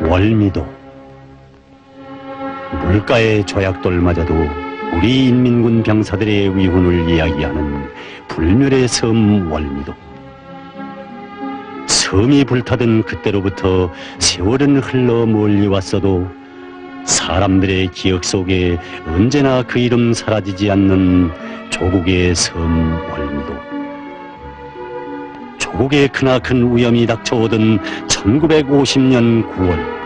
월미도. 물가의 조약돌마저도 우리 인민군 병사들의 위훈을 이야기하는 불멸의 섬 월미도. 섬이 불타던 그때로부터 세월은 흘러 멀리 왔어도 사람들의 기억 속에 언제나 그 이름 사라지지 않는 조국의 섬 월미도. 조국에 크나큰 위험이 닥쳐오던 1950년 9월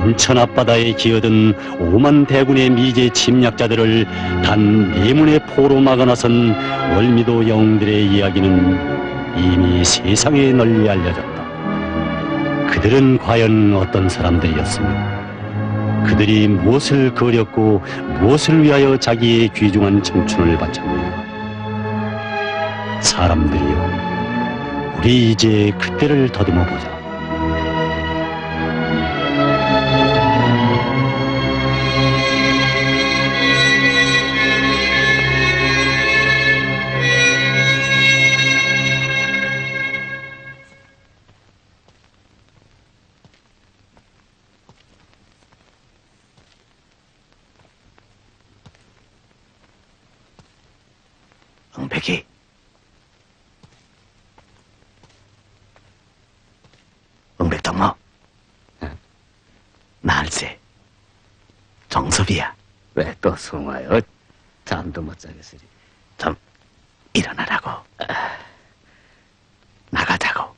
인천 앞바다에 기어든 5만 대군의 미제 침략자들을 단 4문의 포로 막아 나선 월미도 영웅들의 이야기는 이미 세상에 널리 알려졌다. 그들은 과연 어떤 사람들이었으며 그들이 무엇을 그렸고 무엇을 위하여 자기의 귀중한 청춘을 바쳤는가. 사람들이여, 우리 이제 그때를 더듬어 보자. 응백이, 응백동무, 날새, 정섭이야. 왜 또 송하여 잠도 못 자겠으리. 좀 일어나라고. 나가자고.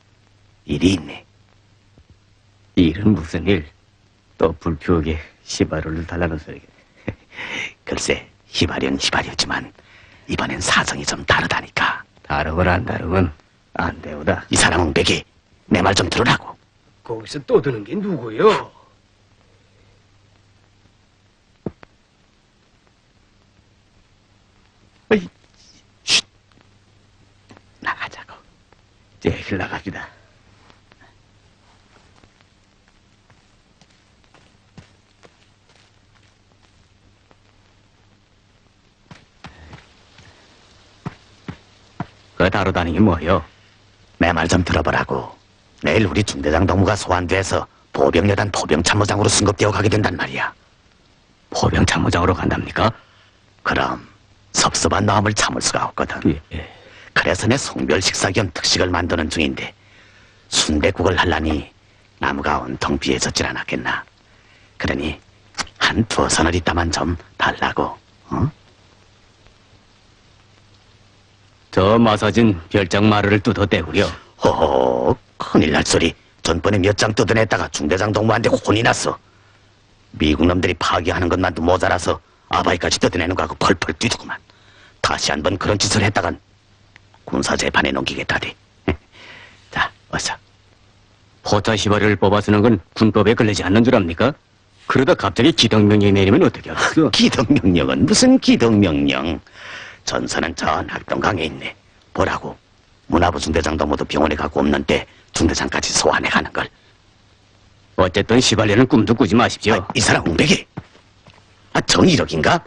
일이 있네. 일은 무슨 일? 또 불쾌하게 시바루를 달라는 소리게. 글쎄, 희발이었지만 이번엔 사정이 좀 다르다니까. 다르건 안 다르건 안 되오다. 이 사람 응백이, 내 말 좀 들으라고. 거기서 떠드는 게 누구요? 어이, 쉿. 나가자고. 제길 나갑니다. 그 다루다는 게 뭐요? 내 말 좀 들어보라고. 내일 우리 중대장 동무가 소환돼서 보병여단 포병참모장으로 승급되어 가게 된단 말이야. 포병참모장으로 간답니까? 그럼 섭섭한 마음을 참을 수가 없거든. 예. 그래서 내 송별 식사 겸 특식을 만드는 중인데 순댓국을 하려니 나무가 온통 비해졌질 않았겠나. 그러니 한 2선을 있다만 좀 달라고. 어? 저 마사진 별장 마루를 뜯어대구려. 호호, 큰일 날 소리. 전번에 몇 장 뜯어냈다가 중대장 동무한테 혼이 났어. 미국 놈들이 파괴하는 것만도 모자라서 아바이까지 뜯어내는 거하고 펄펄 뛰더구만. 다시 한번 그런 짓을 했다간 군사재판에 넘기겠다대. 자, 어서. 포차 시바리를 뽑아 쓰는 건 군법에 걸리지 않는 줄 압니까? 그러다 갑자기 기동명령이 내리면 어떻게 하겠어? 기동명령은 무슨 기동명령. 전선은 저 낙동강에 있네. 보라고. 문화부 중대장 동무도 병원에 가고 없는데 중대장까지 소환해 가는 걸. 어쨌든 시발리는 꿈도 꾸지 마십시오. 이 사람 웅백이. 정의력인가?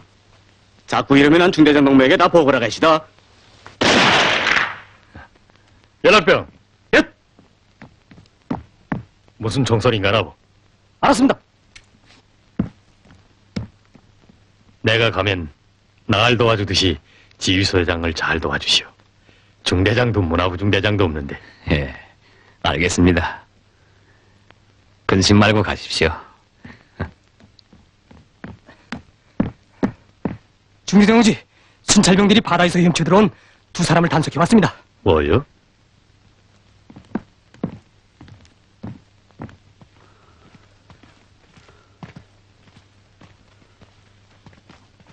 자꾸 이러면 난 중대장 동무에게 다 보고라 가시다. 연락병. 예. 무슨 정설인가라고. 알았습니다. 내가 가면 날 도와주듯이 지휘소장을 잘 도와주시오. 중대장도 문화부 중대장도 없는데. 예, 알겠습니다. 근심 말고 가십시오. 중대장우지, 순찰병들이 바다에서 헤엄쳐 들어온 2사람을 단속해 왔습니다. 뭐요?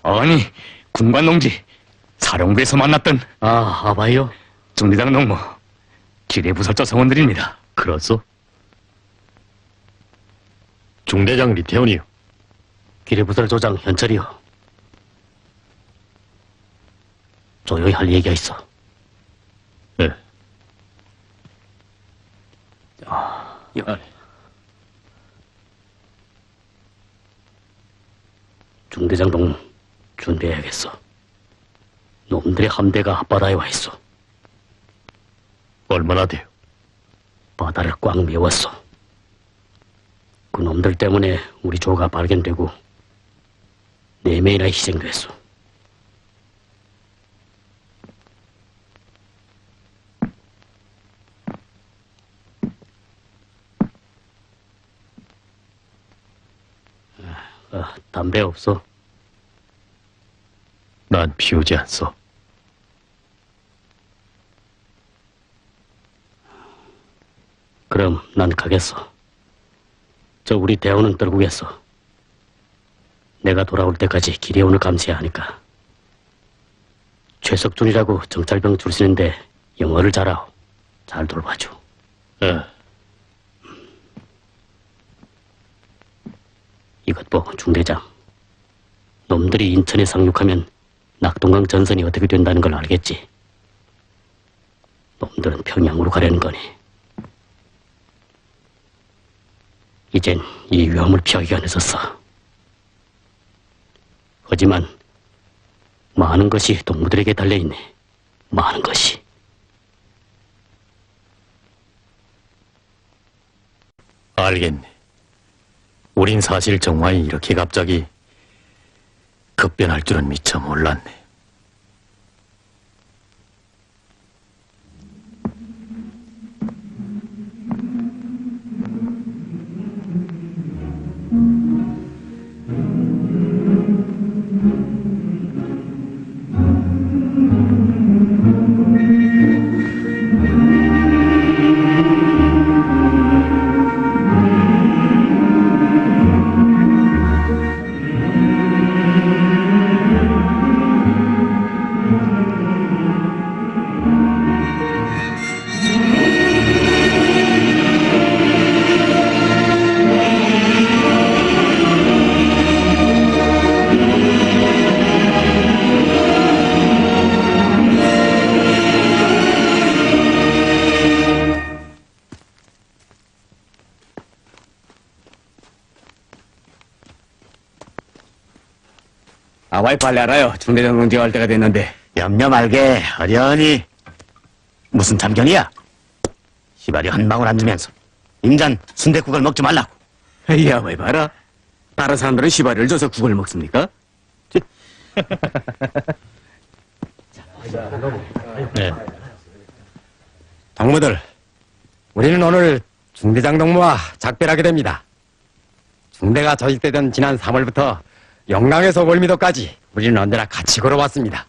아니, 군관 동지, 사령부에서 만났던 아바이요? 중대장 동무, 기뢰부설자 성원들입니다. 그렇소? 중대장 리태원이요. 기뢰부설 조장 현철이요. 조용히 할 얘기가 있어. 네. 중대장 동무 준비해야겠어. 놈들의 함대가 앞바다에 와 있어. 얼마나 돼요? 바다를 꽉 메웠어. 그 놈들 때문에 우리 조가 발견되고 4명이나 희생됐어. 담배 없어? 난 피우지 않소. 그럼 난 가겠어. 저 우리 대원은 떨구겠어. 내가 돌아올 때까지 기대원을 감시해야 하니까. 최석준이라고 정찰병 출신인데 영어를 잘하오. 잘 돌봐줘. 이것 보, 중대장. 놈들이 인천에 상륙하면 낙동강 전선이 어떻게 된다는 걸 알겠지? 놈들은 평양으로 가려는 거니. 이젠 이 위험을 피하기가 늦었어. 하지만 많은 것이 동무들에게 달려있네. 많은 것이. 알겠네. 우린 사실 정황이 이렇게 갑자기 급변할 줄은 미처 몰랐네. 아와이 빨리 알아요. 중대장 농지가 할 때가 됐는데. 염려 말게, 어련히. 무슨 참견이야? 시발이 한 방울 안 주면서 임잔 순댓국을 먹지 말라고. 이 아와이 봐라. 다른 사람들은 시바리를 줘서 국을 먹습니까? 네. 동무들, 우리는 오늘 중대장 동무와 작별하게 됩니다. 중대가 조직되던 지난 3월부터 영랑에서 월미도까지 우리는 언제나 같이 걸어왔습니다.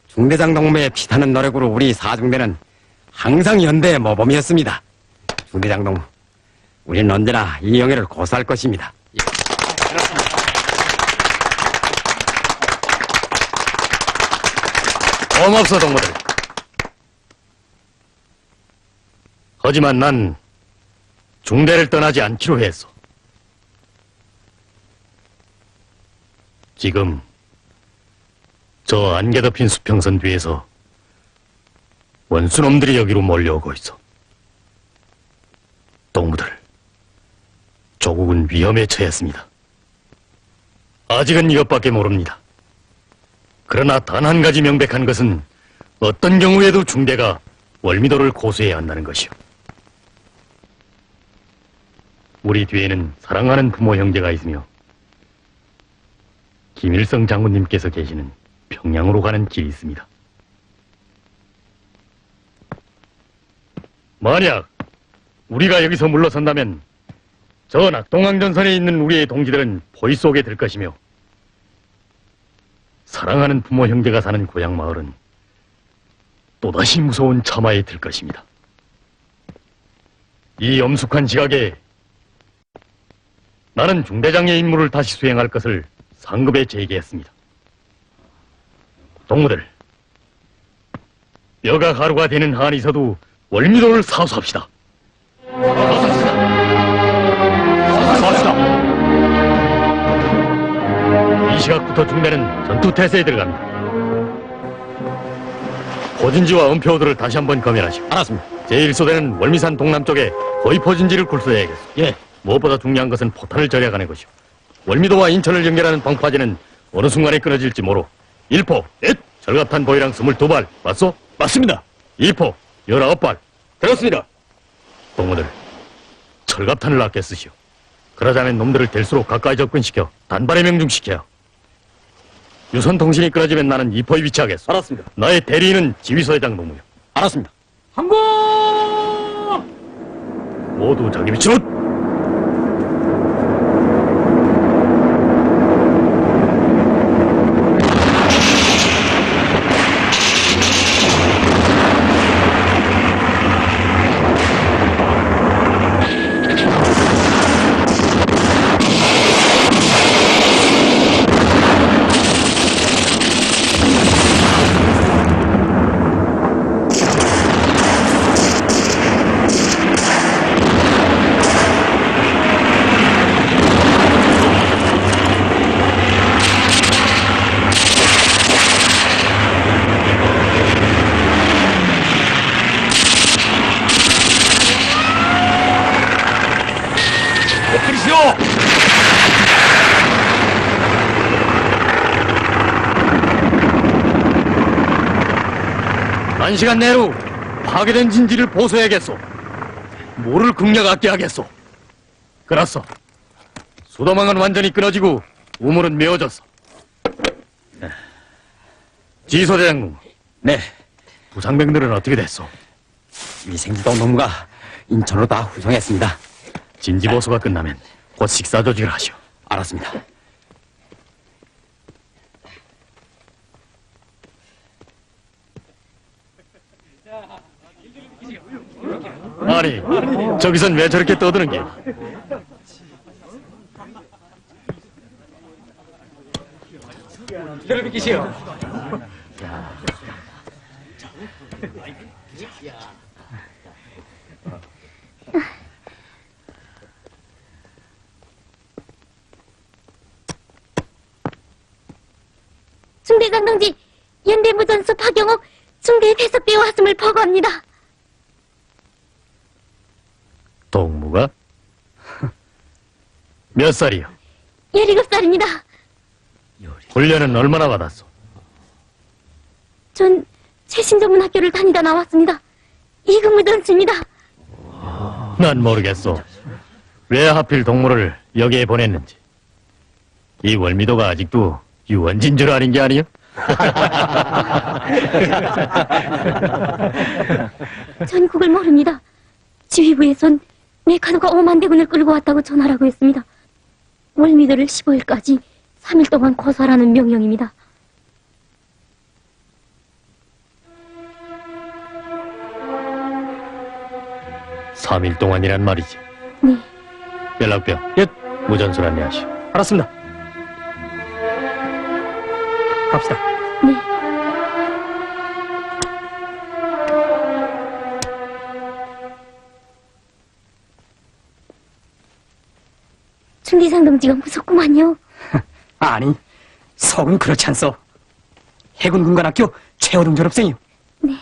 중대장 동무의 피타는 노력으로 우리 사중대는 항상 연대의 모범이었습니다. 중대장 동무, 우리는 언제나 이 영예를 고수할 것입니다. 고맙소, 동무들. 하지만 난 중대를 떠나지 않기로 했소. 지금 저 안개 덮인 수평선 뒤에서 원수놈들이 여기로 몰려오고 있어. 동무들, 조국은 위험에 처했습니다. 아직은 이것밖에 모릅니다. 그러나 단 한 가지 명백한 것은 어떤 경우에도 중대가 월미도를 고수해야 한다는 것이오. 우리 뒤에는 사랑하는 부모 형제가 있으며 김일성 장군님께서 계시는 평양으로 가는 길이 있습니다. 만약 우리가 여기서 물러선다면 저 낙동강전선에 있는 우리의 동지들은 포위 속에 들 것이며 사랑하는 부모 형제가 사는 고향 마을은 또다시 무서운 참화에 들 것입니다. 이 엄숙한 지각에 나는 중대장의 임무를 다시 수행할 것을 상급에 제기했습니다. 동무들, 뼈가 가루가 되는 한이 있어도 월미도를 사수합시다. 이 시각부터 중대는 전투태세에 들어갑니다. 포진지와 은표호들을 다시 한번 검열하시오. 알았습니다. 제1소대는 월미산 동남쪽에 거의 포진지를 굴소해야겠소. 예. 무엇보다 중요한 것은 포탄을 절약하는 것이오. 월미도와 인천을 연결하는 방파제는 어느 순간에 끊어질지 모르. 1포, 절갑탄 보이랑 22발, 맞소? 맞습니다. 2포, 19발. 들었습니다. 동무들, 절갑탄을 아껴 쓰시오. 그러자면 놈들을 될수록 가까이 접근시켜 단발에 명중시켜요. 유선 통신이 끊어지면 나는 이포에 위치하겠소. 알았습니다. 나의 대리인은 지휘소회장 동무요. 알았습니다. 모두 자기 위치로. 한 시간 내로 파괴된 진지를 보수해야겠소. 모를 국력 악계하겠소. 그렇소. 수도망은 완전히 끊어지고 우물은 메워졌어. 지휘소대장님, 네, 부상병들은 어떻게 됐소? 위생지도 농무가 인천으로 다 후송했습니다. 진지 보수가 끝나면 곧 식사 조직을 하시오. 알았습니다. 아니, 저기선 왜 저렇게 떠드는 게? 중대장 동지, 연대무전수 박영옥 중대 대석비에 왔음을 보고합니다. 동무가? 몇 살이요? 17살입니다. 훈련은 얼마나 받았소? 전 최신전문학교를 다니다 나왔습니다. 이근무전수입니다. 난 모르겠소. 왜 하필 동무를 여기에 보냈는지. 이 월미도가 아직도 유원진 줄 아는 게 아니요? 전국을 모릅니다. 지휘부에선 메카노가 5만 대군을 끌고 왔다고 전하라고 했습니다. 월미도를 15일까지 3일 동안 고사하라는 명령입니다. 삼 일 동안이란 말이지. 네, 연락병, 무전술 안내하시오. 알았습니다. 갑시다. 네. 중대장 동지가 무섭구만요. 아니, 속은 그렇지 않소. 해군군관학교 최호동 졸업생이요. 네.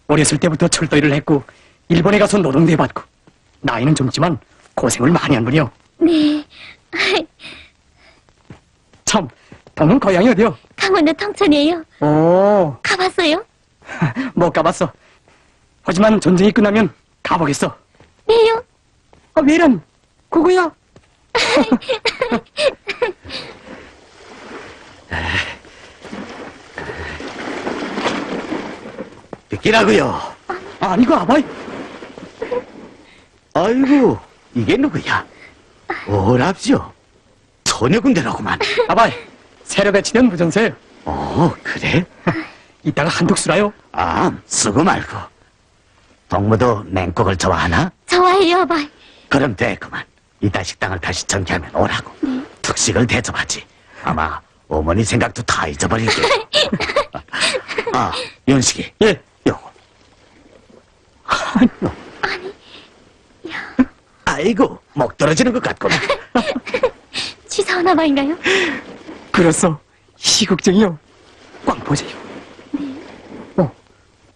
어렸을 때부터 철도일을 했고 일본에 가서 노동도 해봤고 나이는 젊지만 고생을 많이 한 분이요. 네. 참, 동은 고향이 어디요? 강원도 통천이에요. 오, 가봤어요? 못 가봤어. 하지만 전쟁이 끝나면 가보겠어. 네요. 왜란? 그거야. 듣기라고요. 아니고 아바이. 아이고, 이게 누구야? 오랍시오. 소녀군대라구만. 아바이, 새로 배치된 무전세요. 그래? 이따가 한둑 쓰라요. 쓰고 말고. 동무도 맹국을 좋아하나? 좋아해요, 아바이. 그럼 됐구만. 이따 식당을 다시 전개하면 오라고. 특식을 대접하지. 아마 어머니 생각도 다 잊어버릴게. 연식이. 예. 요거. 아이고, 목 떨어지는 것 같구나. 치사한 아바인가요? 그렇소. 희극적이요. 꽝 보세요.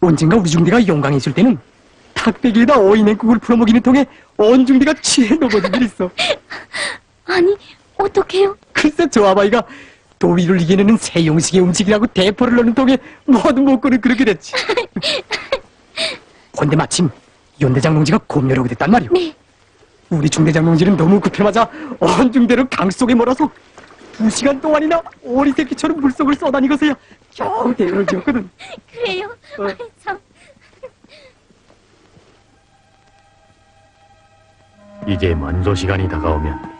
언젠가 우리 중대가 용강에 있을 때는 탁배기에다 오이냉국을 풀어먹이는 통에 온 중대가 취해 넘어진 일 있어. 아니, 어떡해요? 글쎄 저 아바이가 도비를 이겨내는 세용식의 음식이라고 대포를 넣는 통에 모두 먹고는 그렇게 됐지. 근데 마침 연대장 농지가 곰녀라고 됐단 말이오. 네. 우리 중대장 농지는 너무 급해맞아 언중대로 강 속에 몰아서 2시간 동안이나 오리새끼처럼 물속을 써다니고서야 겨우 대를 지었거든. 그래요? 아이, 참. 이제 만조 시간이 다가오면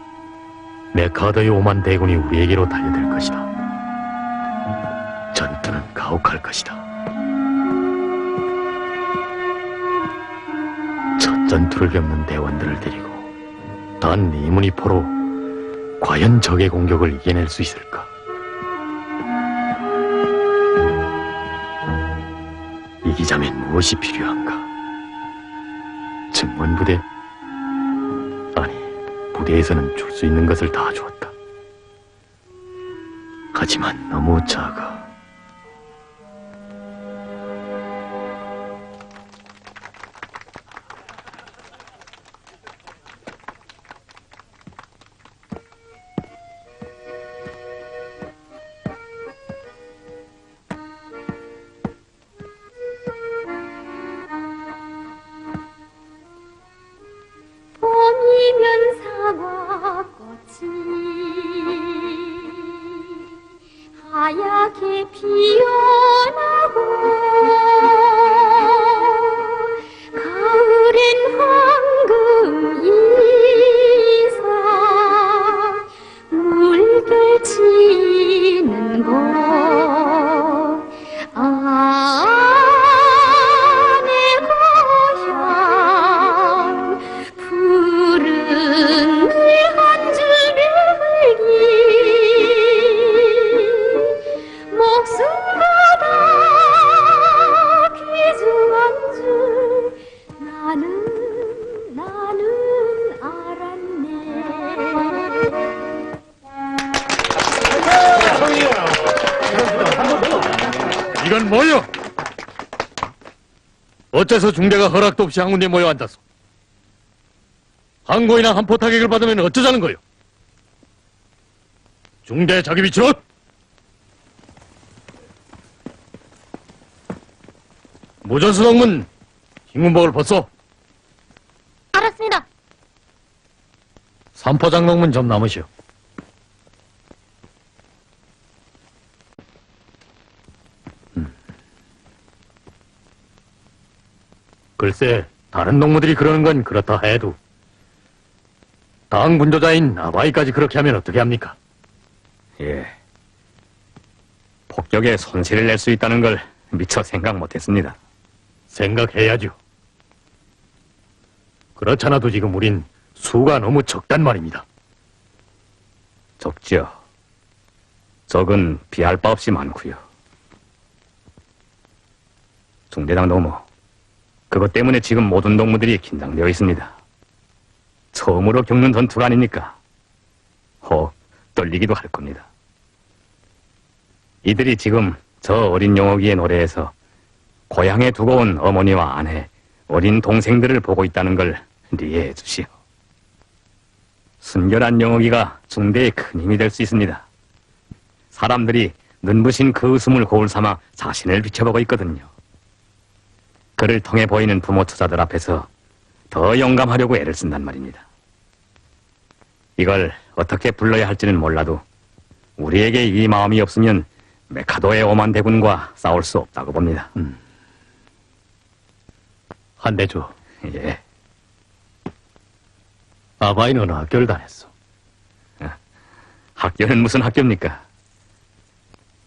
메카더의 5만 대군이 우리에게로 달려들 것이다. 전투는 가혹할 것이다. 첫 전투를 겪는 대원들을 데리고 단 이문이포로 과연 적의 공격을 이겨낼 수 있을까? 이기자면 무엇이 필요한가? 증원부대? 아니, 부대에서는 줄 수 있는 것을 다 주었다. 하지만 너무 작아. 봄이면 사과꽃이 하얗게 피어나고 가을엔 황금이사 물결치는 곳 내 고향 푸른 늘 한 줄의 흙이 목숨보다 귀중한 줄 나는 알았네. 이건 뭐요? 어째서 중대가 허락도 없이 항운대에 모여 앉았어? 항고이나 한포 타격을 받으면 어쩌자는 거요? 중대 자기 위치로! 무전수동문 흰군복을 벗어. 알았습니다. 삼포장롱문 좀 남으시오. 글쎄, 다른 농무들이 그러는 건 그렇다 해도 당 분조자인 아바이까지 그렇게 하면 어떻게 합니까? 예. 폭격에 손실을 낼 수 있다는 걸 미처 생각 못했습니다. 생각해야죠. 그렇잖아도 지금 우린 수가 너무 적단 말입니다. 적지요. 적은 비할 바 없이 많고요. 중대장 노무, 그것 때문에 지금 모든 동무들이 긴장되어 있습니다. 처음으로 겪는 전투가 아닙니까? 혹 떨리기도 할 겁니다. 이들이 지금 저 어린 용어기의 노래에서 고향에 두고 온 어머니와 아내, 어린 동생들을 보고 있다는 걸 이해해 주시오. 순결한 용어기가 중대에 큰 힘이 될 수 있습니다. 사람들이 눈부신 그 웃음을 거울 삼아 자신을 비춰보고 있거든요. 그를 통해 보이는 부모 투자들 앞에서 더 용감하려고 애를 쓴단 말입니다. 이걸 어떻게 불러야 할지는 몰라도 우리에게 이 마음이 없으면 메카도의 5만 대군과 싸울 수 없다고 봅니다. 한 대 줘. 예. 아바이는 어느 학교를 다녔어? 학교는 무슨 학교입니까?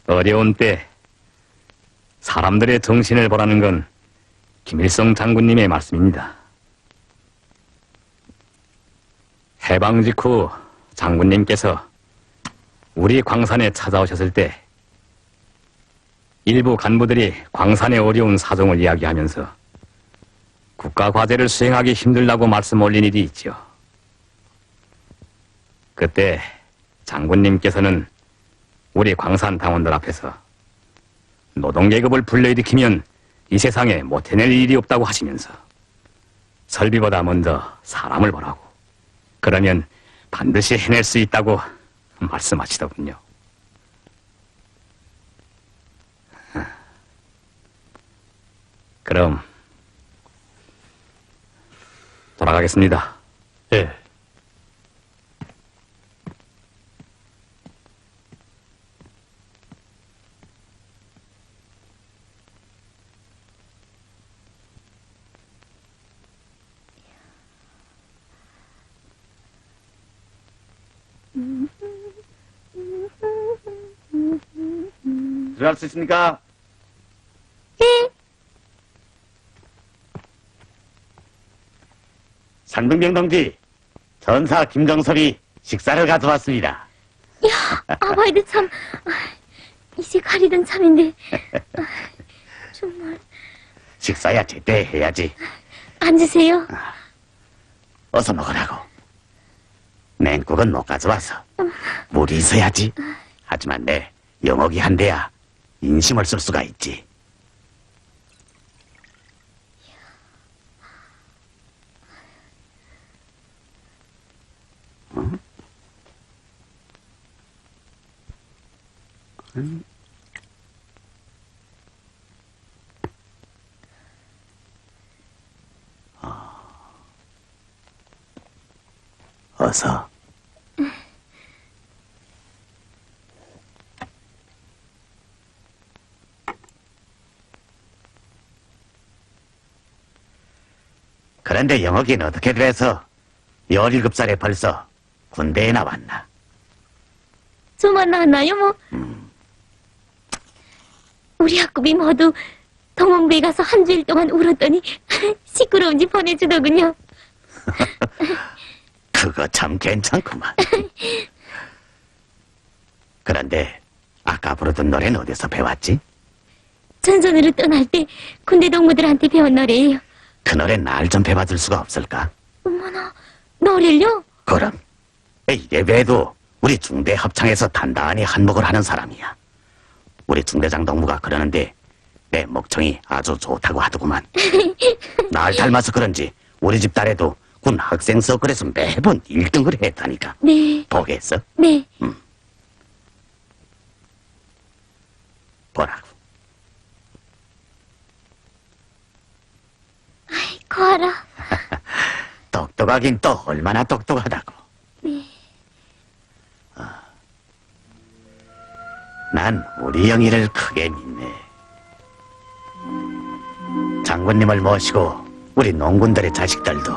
어려운 때 사람들의 정신을 보라는 건 김일성 장군님의 말씀입니다. 해방 직후 장군님께서 우리 광산에 찾아오셨을 때 일부 간부들이 광산의 어려운 사정을 이야기하면서 국가 과제를 수행하기 힘들다고 말씀 올린 일이 있죠. 그때 장군님께서는 우리 광산 당원들 앞에서 노동계급을 불러일으키면 이 세상에 못해낼 일이 없다고 하시면서 설비보다 먼저 사람을 보라고, 그러면 반드시 해낼 수 있다고 말씀하시더군요. 그럼 돌아가겠습니다. 예. 들어갈 수 있습니까? 상등병 동지, 전사 김정섭이 식사를 가져왔습니다. 아바이도 참, 이제 가리던 참인데, 정말. 식사야 제때 해야지. 앉으세요. 어서 먹으라고. 냉국은 못 가져와서 물이 있어야지. 하지만 내 영옥이 한대야 인심을 쓸 수가 있지. 응? 응? 어서. 그런데 영옥이는 어떻게 돼서 17살에 벌써 군대에 나왔나? 저만 나왔나요, 뭐? 우리 학급이 모두 동원부에 가서 한 주일 동안 울었더니 시끄러운지 보내주더군요. 그거 참 괜찮구만. 그런데 아까 부르던 노래는 어디서 배웠지? 전선으로 떠날 때 군대 동무들한테 배운 노래예요. 그 노래 날 좀 배워줄 수가 없을까? 어머나, 노래를요? 그럼 이래 봬도 우리 중대 합창에서 단단히 한몫을 하는 사람이야. 우리 중대장 동무가 그러는데 내 목청이 아주 좋다고 하더구만. 날 닮아서 그런지 우리 집 딸애도 군 학생 서클에서 매번 1등을 했다니까. 네, 보겠어? 네. 보라고. 아이고, 알아. 똑똑하긴 또 얼마나 똑똑하다고. 네. 난 우리 영희를 크게 믿네. 장군님을 모시고 우리 농군들의 자식들도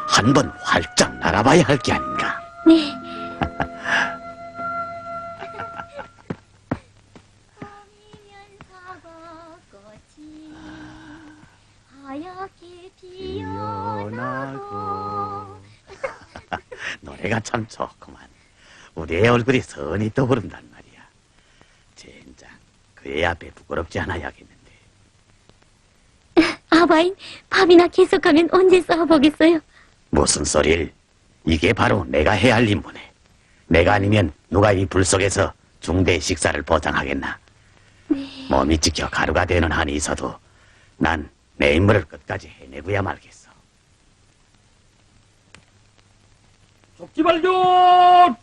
한번 활짝 날아봐야 할 게 아닌가. 네. 노래가 참 좋구만. 우리의 얼굴이 선이 떠오른단 말이야. 젠장, 그의 앞에 부끄럽지 않아야겠는데. 아바인, 밥이나 계속하면 언제 싸워보겠어요? 무슨 소리를? 이게 바로 내가 해야 할 임무네. 내가 아니면 누가 이 불 속에서 중대 식사를 보장하겠나? 몸이 지켜 가루가 되는 한이 있어도 난 내 임무를 끝까지 해내고야 말겠어. 적지 발견!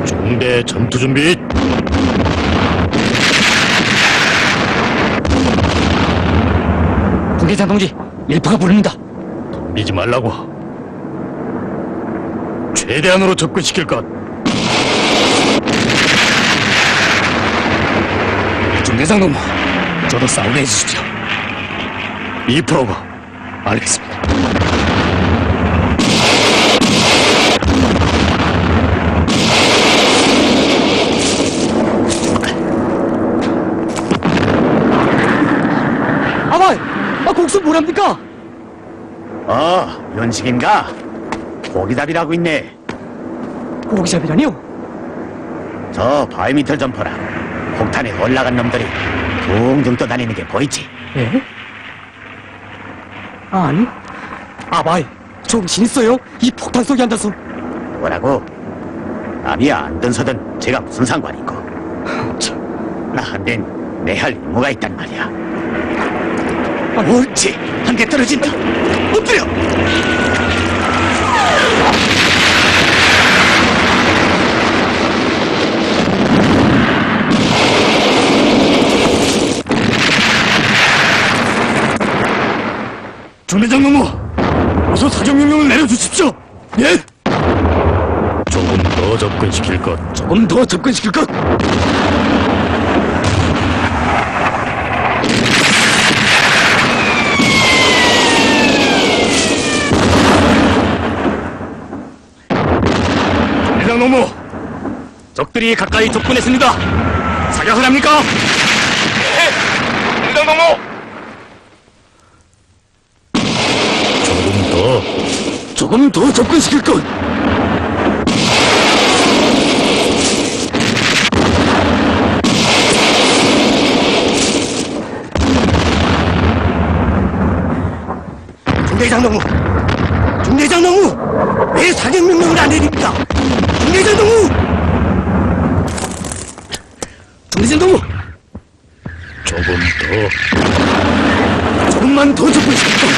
중대 전투 준비. 군대장 동지, 일포가 부릅니다. 덤비지 말라고. 최대한으로 접근시킬 것. 중대장 동무, 저도 싸우게 해주십시오. 2%가 알겠습니다. 아바이, 곡수 뭐랍니까? 연식인가? 고기잡이라고 있네. 고기잡이라니요? 저 바위 밑을 좀 보라. 폭탄에 올라간 놈들이 둥둥 떠다니는 게 보이지? 예? 아니, 아바이, 정신 있어요? 이 폭탄 속에 앉아서. 뭐라고? 남이 안 든서든 제가 무슨 상관이고. 나한텐 내 할 임무가 있단 말이야. 옳지! 한 개 떨어진다! 엎드려! 접근시킬 것. 조금 더 접근시킬 것. 대장 노무, 적들이 가까이 접근했습니다. 사격을 합니까? 네, 대장 노무. 조금 더 접근시킬 것. 중대장 동무! 중대장 동무! 왜 사격 명령을 안 내립니까? 중대장 동무! 중대장 동무! 조금만 더 접근시킬 것.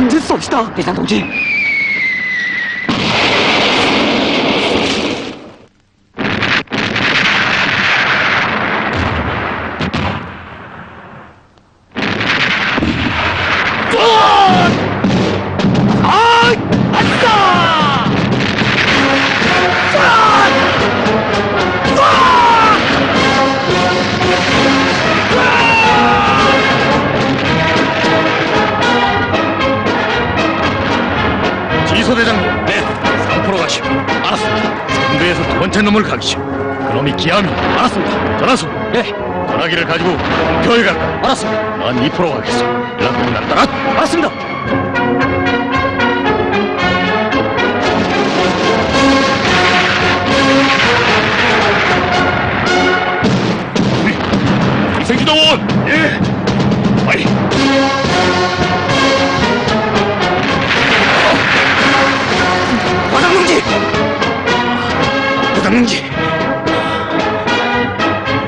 이제 쏩시다. 대장 동지. 지소대장님, 네, 상포로 가시오. 알았습니다. 선두에서 두 번째 놈을 가기시오. 그놈이 기함이. 알았습니다. 전하수. 네. 전화기를 가지고 목표에 갈까? 알았습니다. 난 2% 가겠어. 연락되면 난 따라. 알았습니다. 이생기동원. 예. 빨리. 과장동지! 과장동지!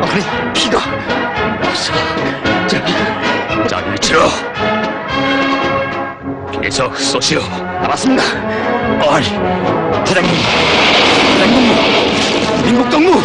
아니, 피가. 어서, 자리를 치러. 계속 쏘시오. 알았습니다. 아니, 부장님. 부장동무. 민국동무.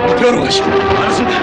목표로 가시오. 알았습니다.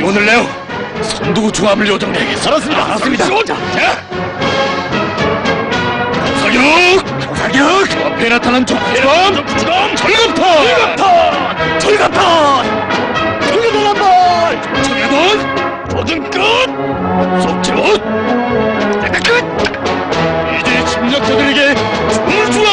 오늘 내요 선두 중압을 요정에게 알았습니다. 알았습니다. 사격! 저 앞에 나타난 적주검! 철갑탄! 철갑탄 한 발! 철갑탄! 조준 끝! 속지못! 끝! 이제 침략자들에게 총을 주라!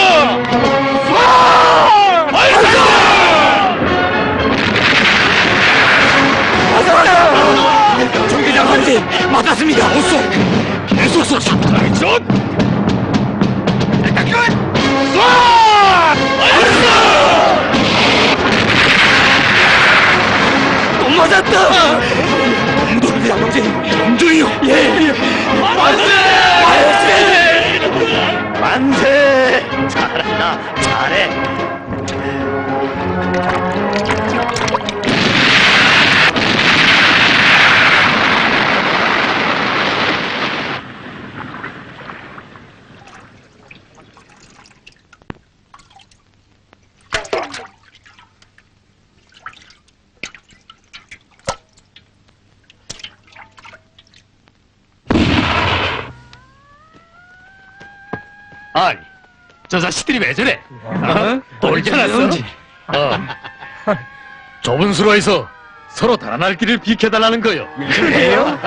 중대장한테 맞았습니다. 어서 계속 쏘시. 전. 일단 끝. 쏴! 또 맞았다. 중대장 동지. 정정이요. 예. 만세. 잘한다. 잘해. 아니, 저 자식들이 왜 저래? 돌지 않았어? 좁은 수로에서 서로 달아날 길을 비켜달라는 거요. 그래요?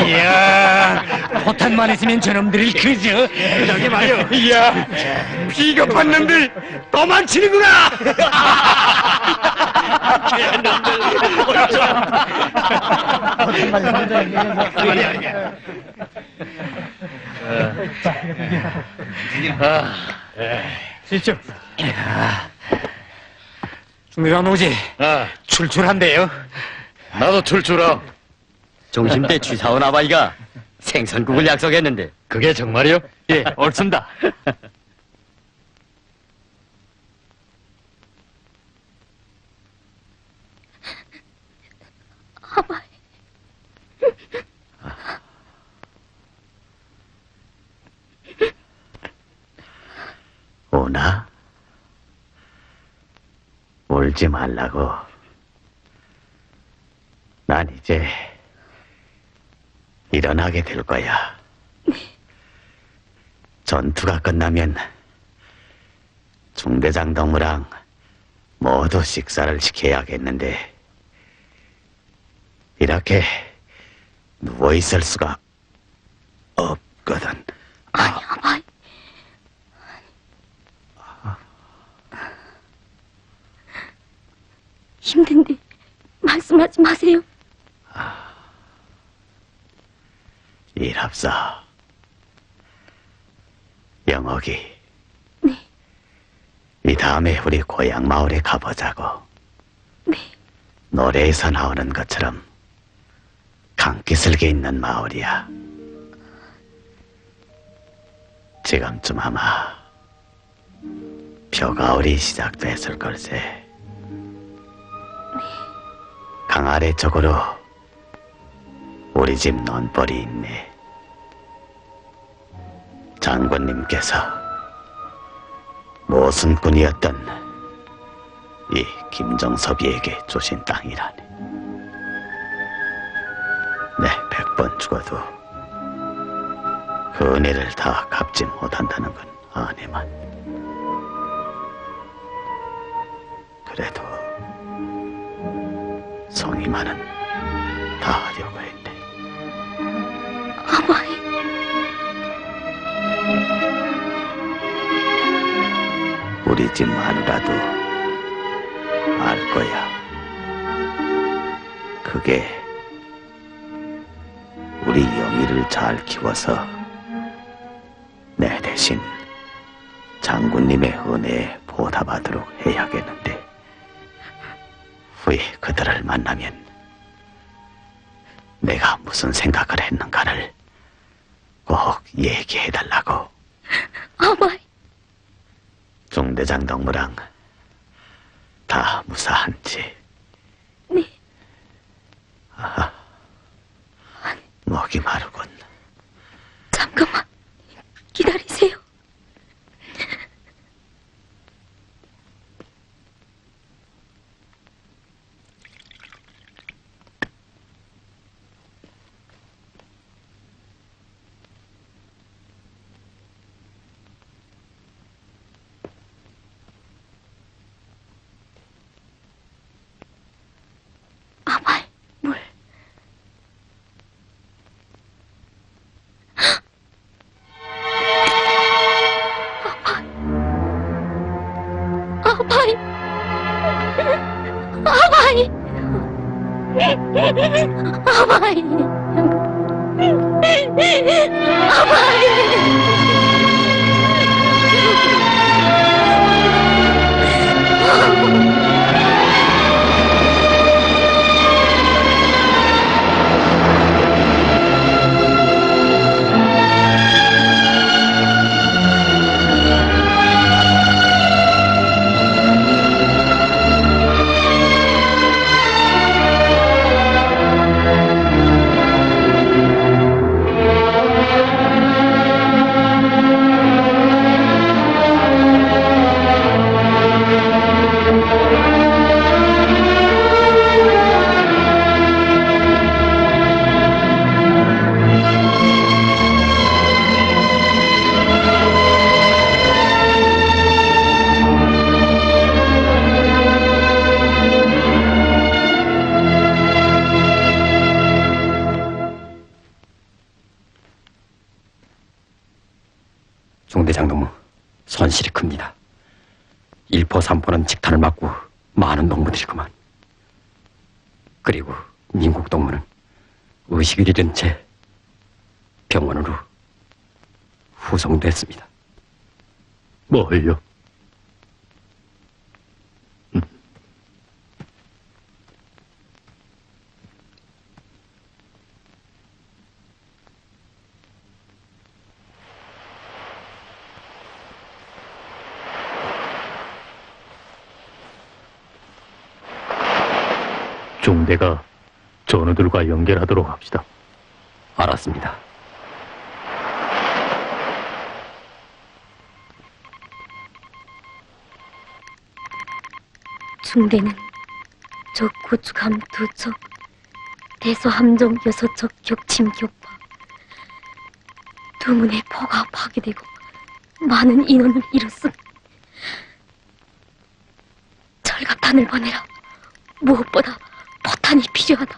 이야, 포탄만 있으면 저놈들이 그저. 저기 봐요. 이야, 비겁한 놈들 도망치는구나. 진짜. 중대장 동지, 아, 출출한데요? 나도 출출하. 점심 때 취사원 아바이가 생선국을 약속했는데. 그게 정말이요? 예, 옳습니다. 아바이. 오나? 울지 말라고. 난 이제 일어나게 될 거야. 전투가 끝나면 중대장 동무랑 모두 식사를 시켜야겠는데 이렇게 누워 있을 수가 없거든. 아니, 아바이. 힘든데 말씀하지 마세요. 일합서. 영옥이. 네. 이 다음에 우리 고향 마을에 가보자고. 네. 노래에서 나오는 것처럼 강기슭에 있는 마을이야. 지금쯤 아마 벼가을이 시작됐을 걸세. 강 아래 쪽으로 우리 집 논벌이 있네. 장군님께서 모순꾼이었던 이 김정섭이에게 주신 땅이라네. 내 100번 죽어도 그 은혜를 다 갚지 못한다는 건 아내만. 그래도 성이만은 다 하려고 했네. 아바이. 우리 집 마누라도 알 거야. 그게 우리 영희를 잘 키워서 내 대신 장군님의 은혜에 보답하도록 해야겠는데 후에 그들을 만나면 내가 무슨 생각을 했는가를 꼭 얘기해달라고. 아바이. 중대장 동무랑 다 무사한지. 네. 아하, 목이 마르군. 잠깐만 기다리세요. 아바이, 물. 아바이. 아바이. 아바이. 아바이. 중대장 동무, 손실이 큽니다. 1포 3포는 직탄을 맞고 많은 동무들이구만. 그리고 민국 동무는 의식을 잃은 채 병원으로 후송됐습니다. 뭘요? 중대가 전우들과 연결하도록 합시다. 알았습니다. 중대는 적 구축함 2척, 대서함정 6척 격침 격파, 두 문의 포가 파괴되고 많은 인원을 잃었음. 철갑탄을 보내라. 무엇보다 포탄이 필요하다.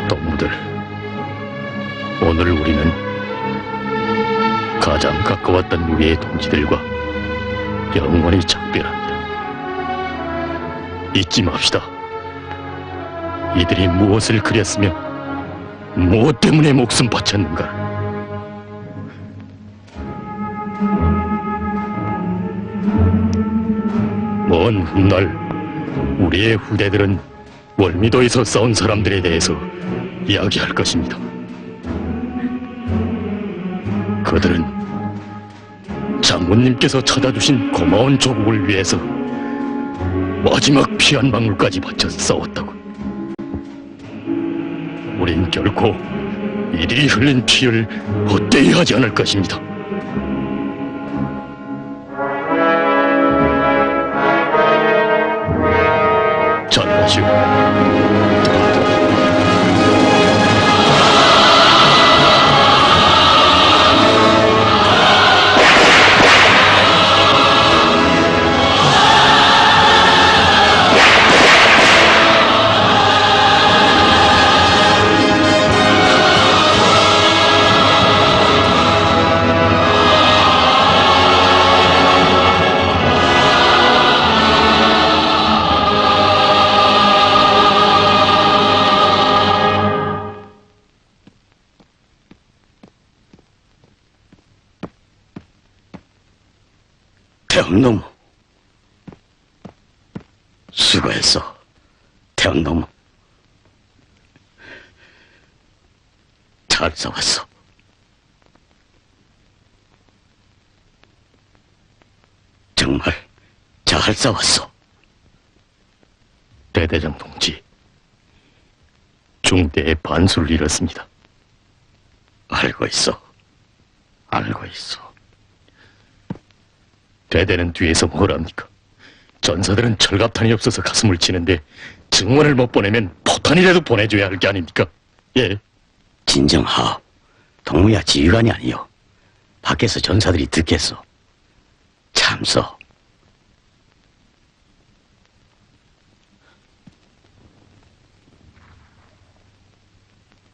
동무들, 오늘 우리는 가장 가까웠던 우리의 동지들과 영원히 작별합니다. 잊지 맙시다. 이들이 무엇을 그렸으며 무엇 때문에 목숨 바쳤는가. 먼 훗날 우리의 후대들은 월미도에서 싸운 사람들에 대해서 이야기할 것입니다. 그들은 장군님께서 찾아주신 고마운 조국을 위해서 마지막 피 한 방울까지 바쳐 싸웠다고. 우린 결코 이들이 흘린 피를 헛되이 하지 않을 것입니다. 전하시오. 태왕노무, 수고했어. 태왕노무, 잘 싸웠어. 정말 잘 싸웠어. 대대장 동지, 중대의 반수를 잃었습니다. 알고 있어. 알고 있어. 대대는 뒤에서 뭘 합니까? 전사들은 철갑탄이 없어서 가슴을 치는데 증원을 못 보내면 포탄이라도 보내줘야 할 게 아닙니까? 예. 진정하오. 동무야 지휘관이 아니요. 밖에서 전사들이 듣겠어. 참소.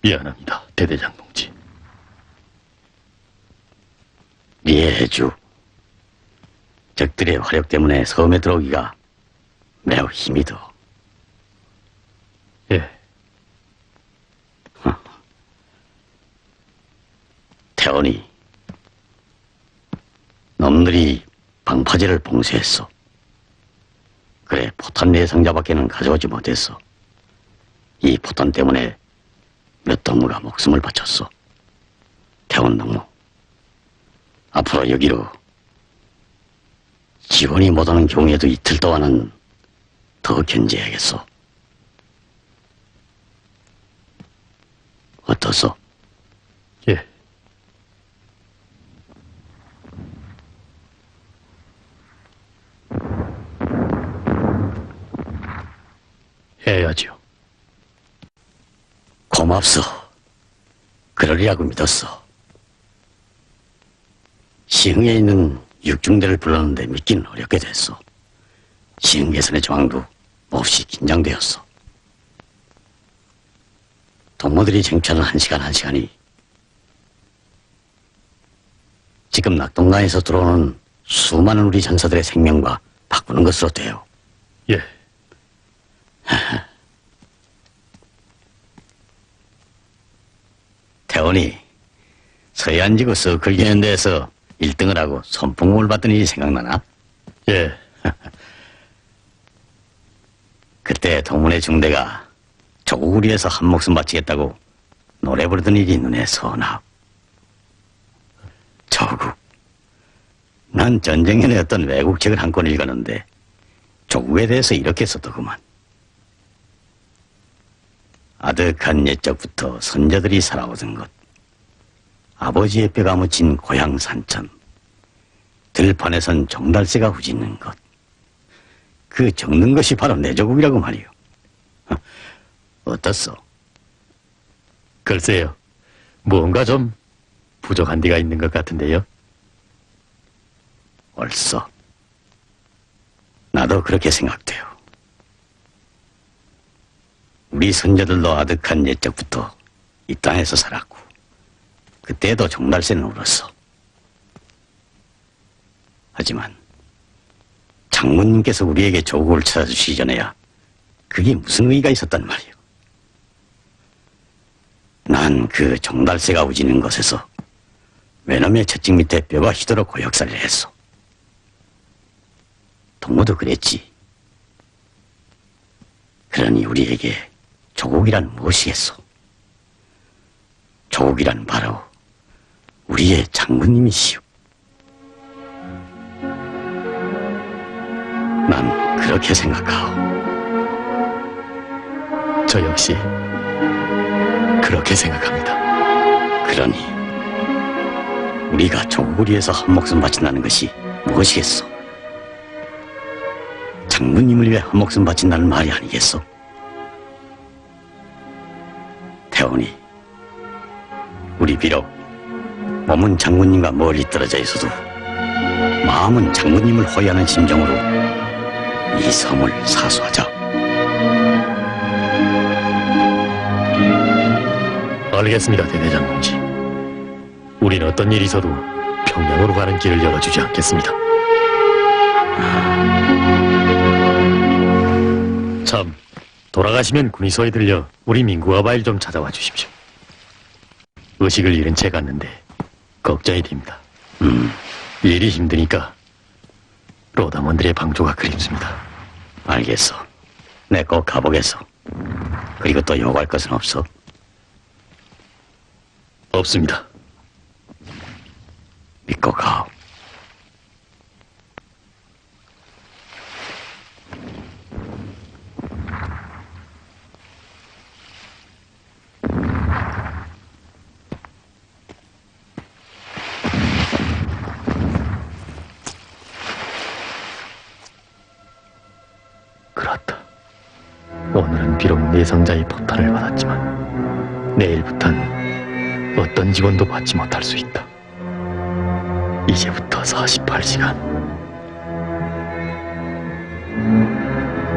미안합니다, 대대장 동지. 이해해주. 적들의 화력 때문에 섬에 들어오기가 매우 힘이 더. 예. 태원이 놈들이 방파제를 봉쇄했어. 그래 포탄 내상자밖에는 가져오지 못했어. 이 포탄 때문에 몇 동무가 목숨을 바쳤어. 태원 동무, 앞으로 여기로 지원이 못하는 경우에도 이틀 동안은 더 견제해야겠어. 어떠소? 예. 해야지요. 고맙소. 그러리라고 믿었어. 시흥에 있는 육중대를 불렀는데 믿기는 어렵게 됐어. 시흥 개선의 조항도 몹시 긴장되었어. 동무들이 쟁취하는 한 시간이 지금 낙동강에서 들어오는 수많은 우리 전사들의 생명과 바꾸는 것으로 돼요. 예. 태원이 서해안지구 서클 경연대에서 1등을 하고 선풍금을 받던 일이 생각나나? 예. 그때 동문회 중대가 조국을 위해서 한 목숨 바치겠다고 노래 부르던 일이 눈에 선하오. 조국. 난 전쟁년에 어떤 외국책을 한 권 읽었는데 조국에 대해서 이렇게 썼더구만. 아득한 옛적부터 선조들이 살아오던 것, 아버지의 뼈가 묻힌 고향 산천, 들판에선 종달새가 후짖는 것, 그 적는 것이 바로 내 조국이라고 말이오. 어떻소? 글쎄요. 뭔가 좀 부족한 데가 있는 것 같은데요. 옳소. 나도 그렇게 생각돼요. 우리 선조들도 아득한 옛적부터 이 땅에서 살았고 그때도 종달새는 울었어. 하지만 장군님께서 우리에게 조국을 찾아주시기 전에야 그게 무슨 의의가 있었단 말이오. 난 그 종달새가 우지는 곳에서 외놈의 채찍 밑에 뼈가 휘도록 고역살을 했어. 동무도 그랬지. 그러니 우리에게 조국이란 무엇이겠소? 조국이란 바로 우리의 장군님이시오. 난 그렇게 생각하오. 저 역시 그렇게 생각합니다. 그러니 우리가 조국을 위해서 한 목숨 바친다는 것이 무엇이겠소? 장군님을 위해 한 목숨 바친다는 말이 아니겠소? 태원이, 우리 비록 몸은 장군님과 멀리 떨어져 있어도 마음은 장군님을 호위하는 심정으로 이 섬을 사수하자. 알겠습니다, 대대장 동지. 우린 어떤 일이 있어도 평양으로 가는 길을 열어주지 않겠습니다. 참, 돌아가시면 군의소에 들려 우리 민구 아바일 좀 찾아와 주십시오. 의식을 잃은 채 갔는데 걱정이 됩니다. 일이 힘드니까 로다몬들의 방조가 그립습니다. 알겠어. 내 꼭 가보겠어. 그리고 또 요구할 것은 없어? 없습니다. 믿고 가오. 그렇다. 오늘은 비록 내상자의 포탄을 받았지만 내일부터는 어떤 지원도 받지 못할 수 있다. 이제부터 48시간.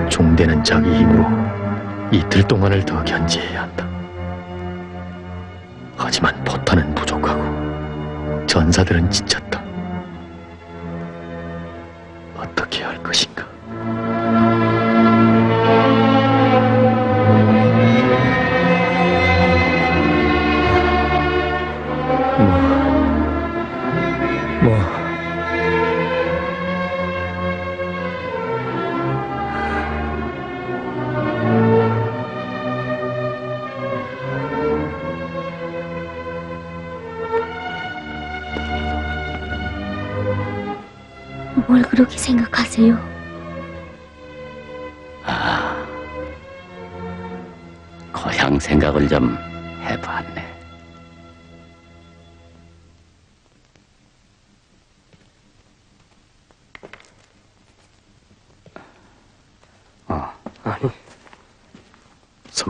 중대는 자기 힘으로 이틀 동안을 더 견제해야 한다. 하지만 포탄은 부족하고 전사들은 지쳤다. 어떻게 할 것인가? 뭘 그렇게 생각하세요? 고향 생각을 좀 해봤네.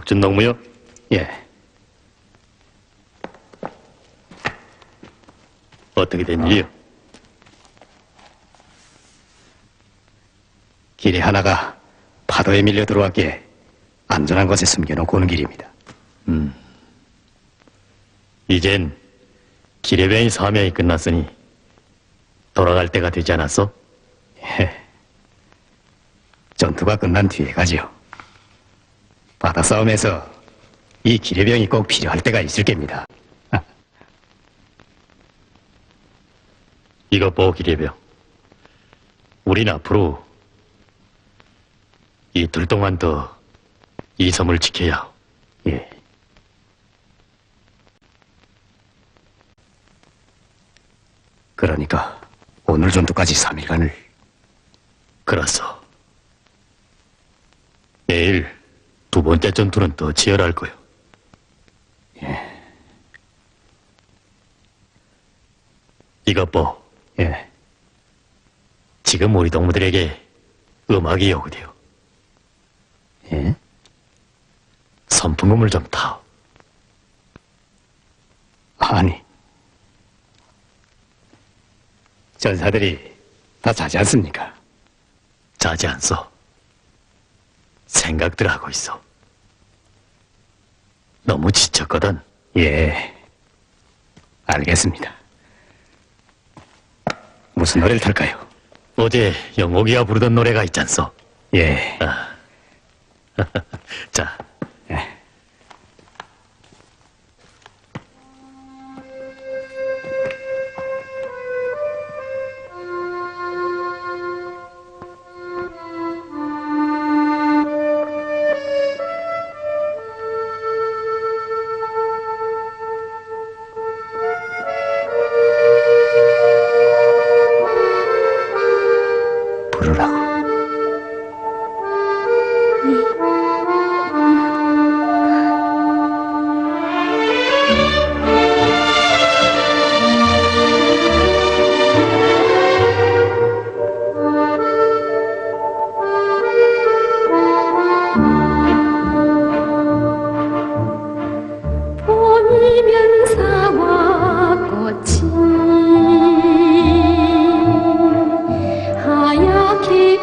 덕준 농무요? 예. 어떻게 된 일이요? 길이 하나가 파도에 밀려 들어왔기에 안전한 곳에 숨겨놓고 오는 길입니다. 이젠 기뢰병이 사명이 끝났으니 돌아갈 때가 되지 않았어? 예. 전투가 끝난 뒤에 가지요. 바다 싸움에서 이 기뢰병이 꼭 필요할 때가 있을 겁니다. 이것 보고 기뢰병. 우린 앞으로 이틀 동안 더 이 섬을 지켜야 하오. 예. 그러니까 오늘 전투까지 3일간을 그렇소. 내일 두 번째 전투는 더 치열할 거요. 이것 보. 예. 지금 우리 동무들에게 음악이 오거든요. 예? 선풍금을 좀 타오. 아니 전사들이 다 자지 않습니까? 자지 않소. 생각들 하고 있어. 너무 지쳤거든. 예. 알겠습니다. 무슨 노래를 틀까요? 어제 영옥이가 부르던 노래가 있잖소. 예. 자, 부르라고. 봄이면 사과 꽃이 하얗게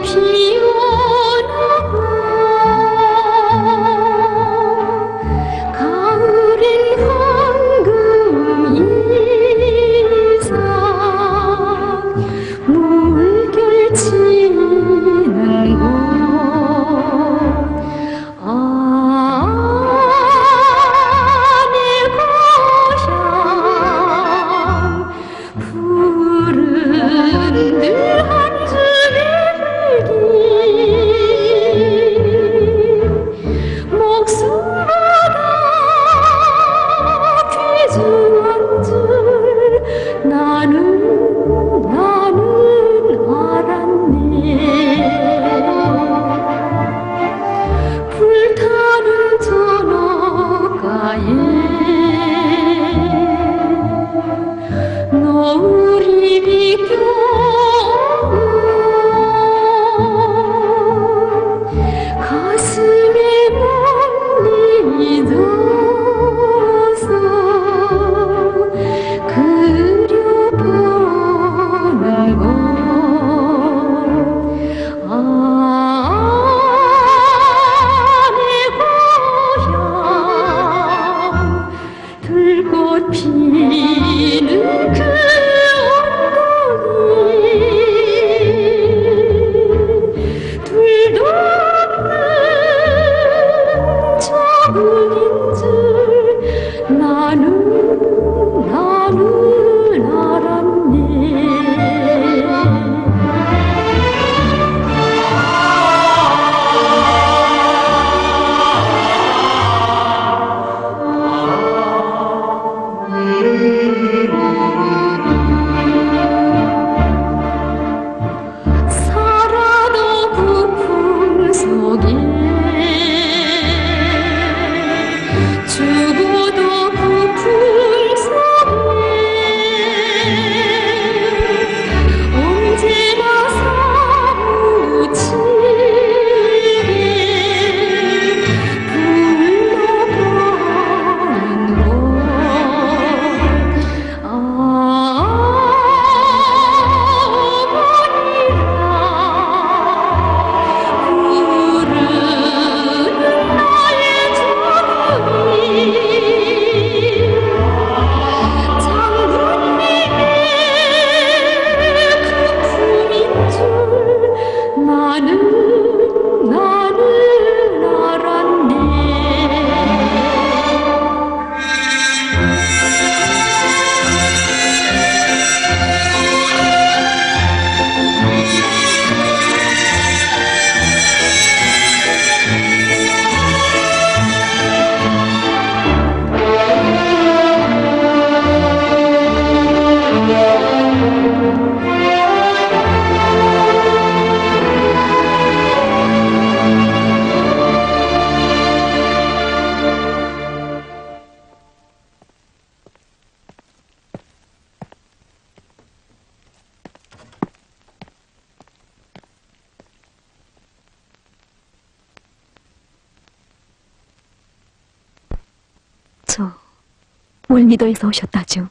월미도에서 오셨다죠.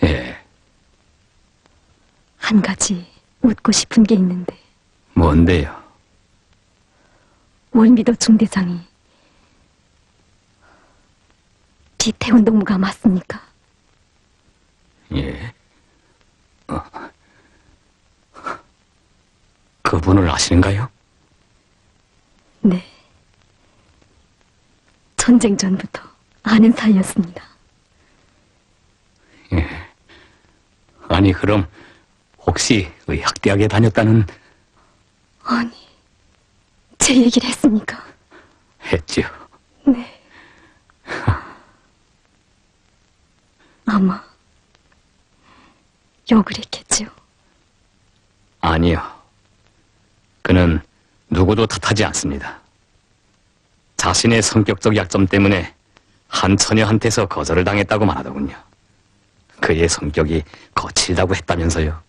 예, 한 가지 묻고 싶은 게 있는데 뭔데요? 월미도 중대장이 비태운 동무가 맞습니까? 예. 그분을 아시는가요? 네. 전쟁 전부터 아는 사이였습니다. 예. 아니, 그럼 혹시 의학대학에 다녔다는 아니, 제 얘기를 했습니까? 했지요? 네. 아마 욕을 했겠지요. 아니요. 그는 누구도 탓하지 않습니다. 자신의 성격적 약점 때문에 한 처녀한테서 거절을 당했다고 말하더군요. 그의 성격이 거칠다고 했다면서요.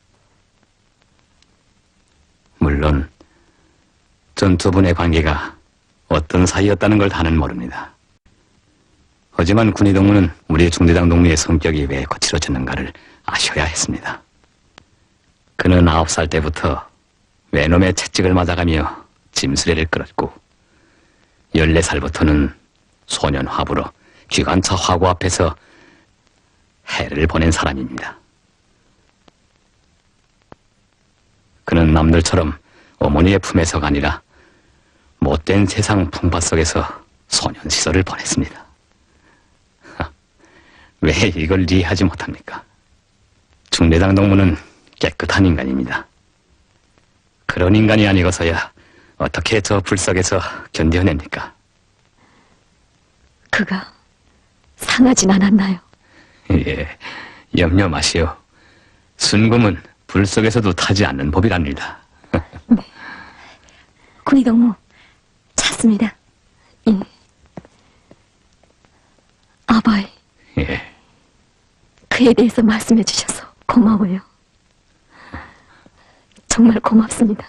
물론 전 두 분의 관계가 어떤 사이였다는 걸 다는 모릅니다. 하지만 군의 동무는 우리 중대장 동무의 성격이 왜 거칠어졌는가를 아셔야 했습니다. 그는 9살 때부터 외놈의 채찍을 맞아가며 짐수레를 끌었고 14살부터는 소년 화부로 기관차 화구 앞에서 해를 보낸 사람입니다. 그는 남들처럼 어머니의 품에서가 아니라 못된 세상 풍파 속에서 소년 시절을 보냈습니다. 왜 이걸 이해하지 못합니까? 중대장 동무는 깨끗한 인간입니다. 그런 인간이 아니고서야 어떻게 저 불석에서 견뎌냅니까? 그가 상하진 않았나요? 예, 염려 마시오. 순금은 불속에서도 타지 않는 법이랍니다. 군의 동무 찾습니다. 예. 아바이, 예, 그에 대해서 말씀해 주셔서 고마워요. 정말 고맙습니다.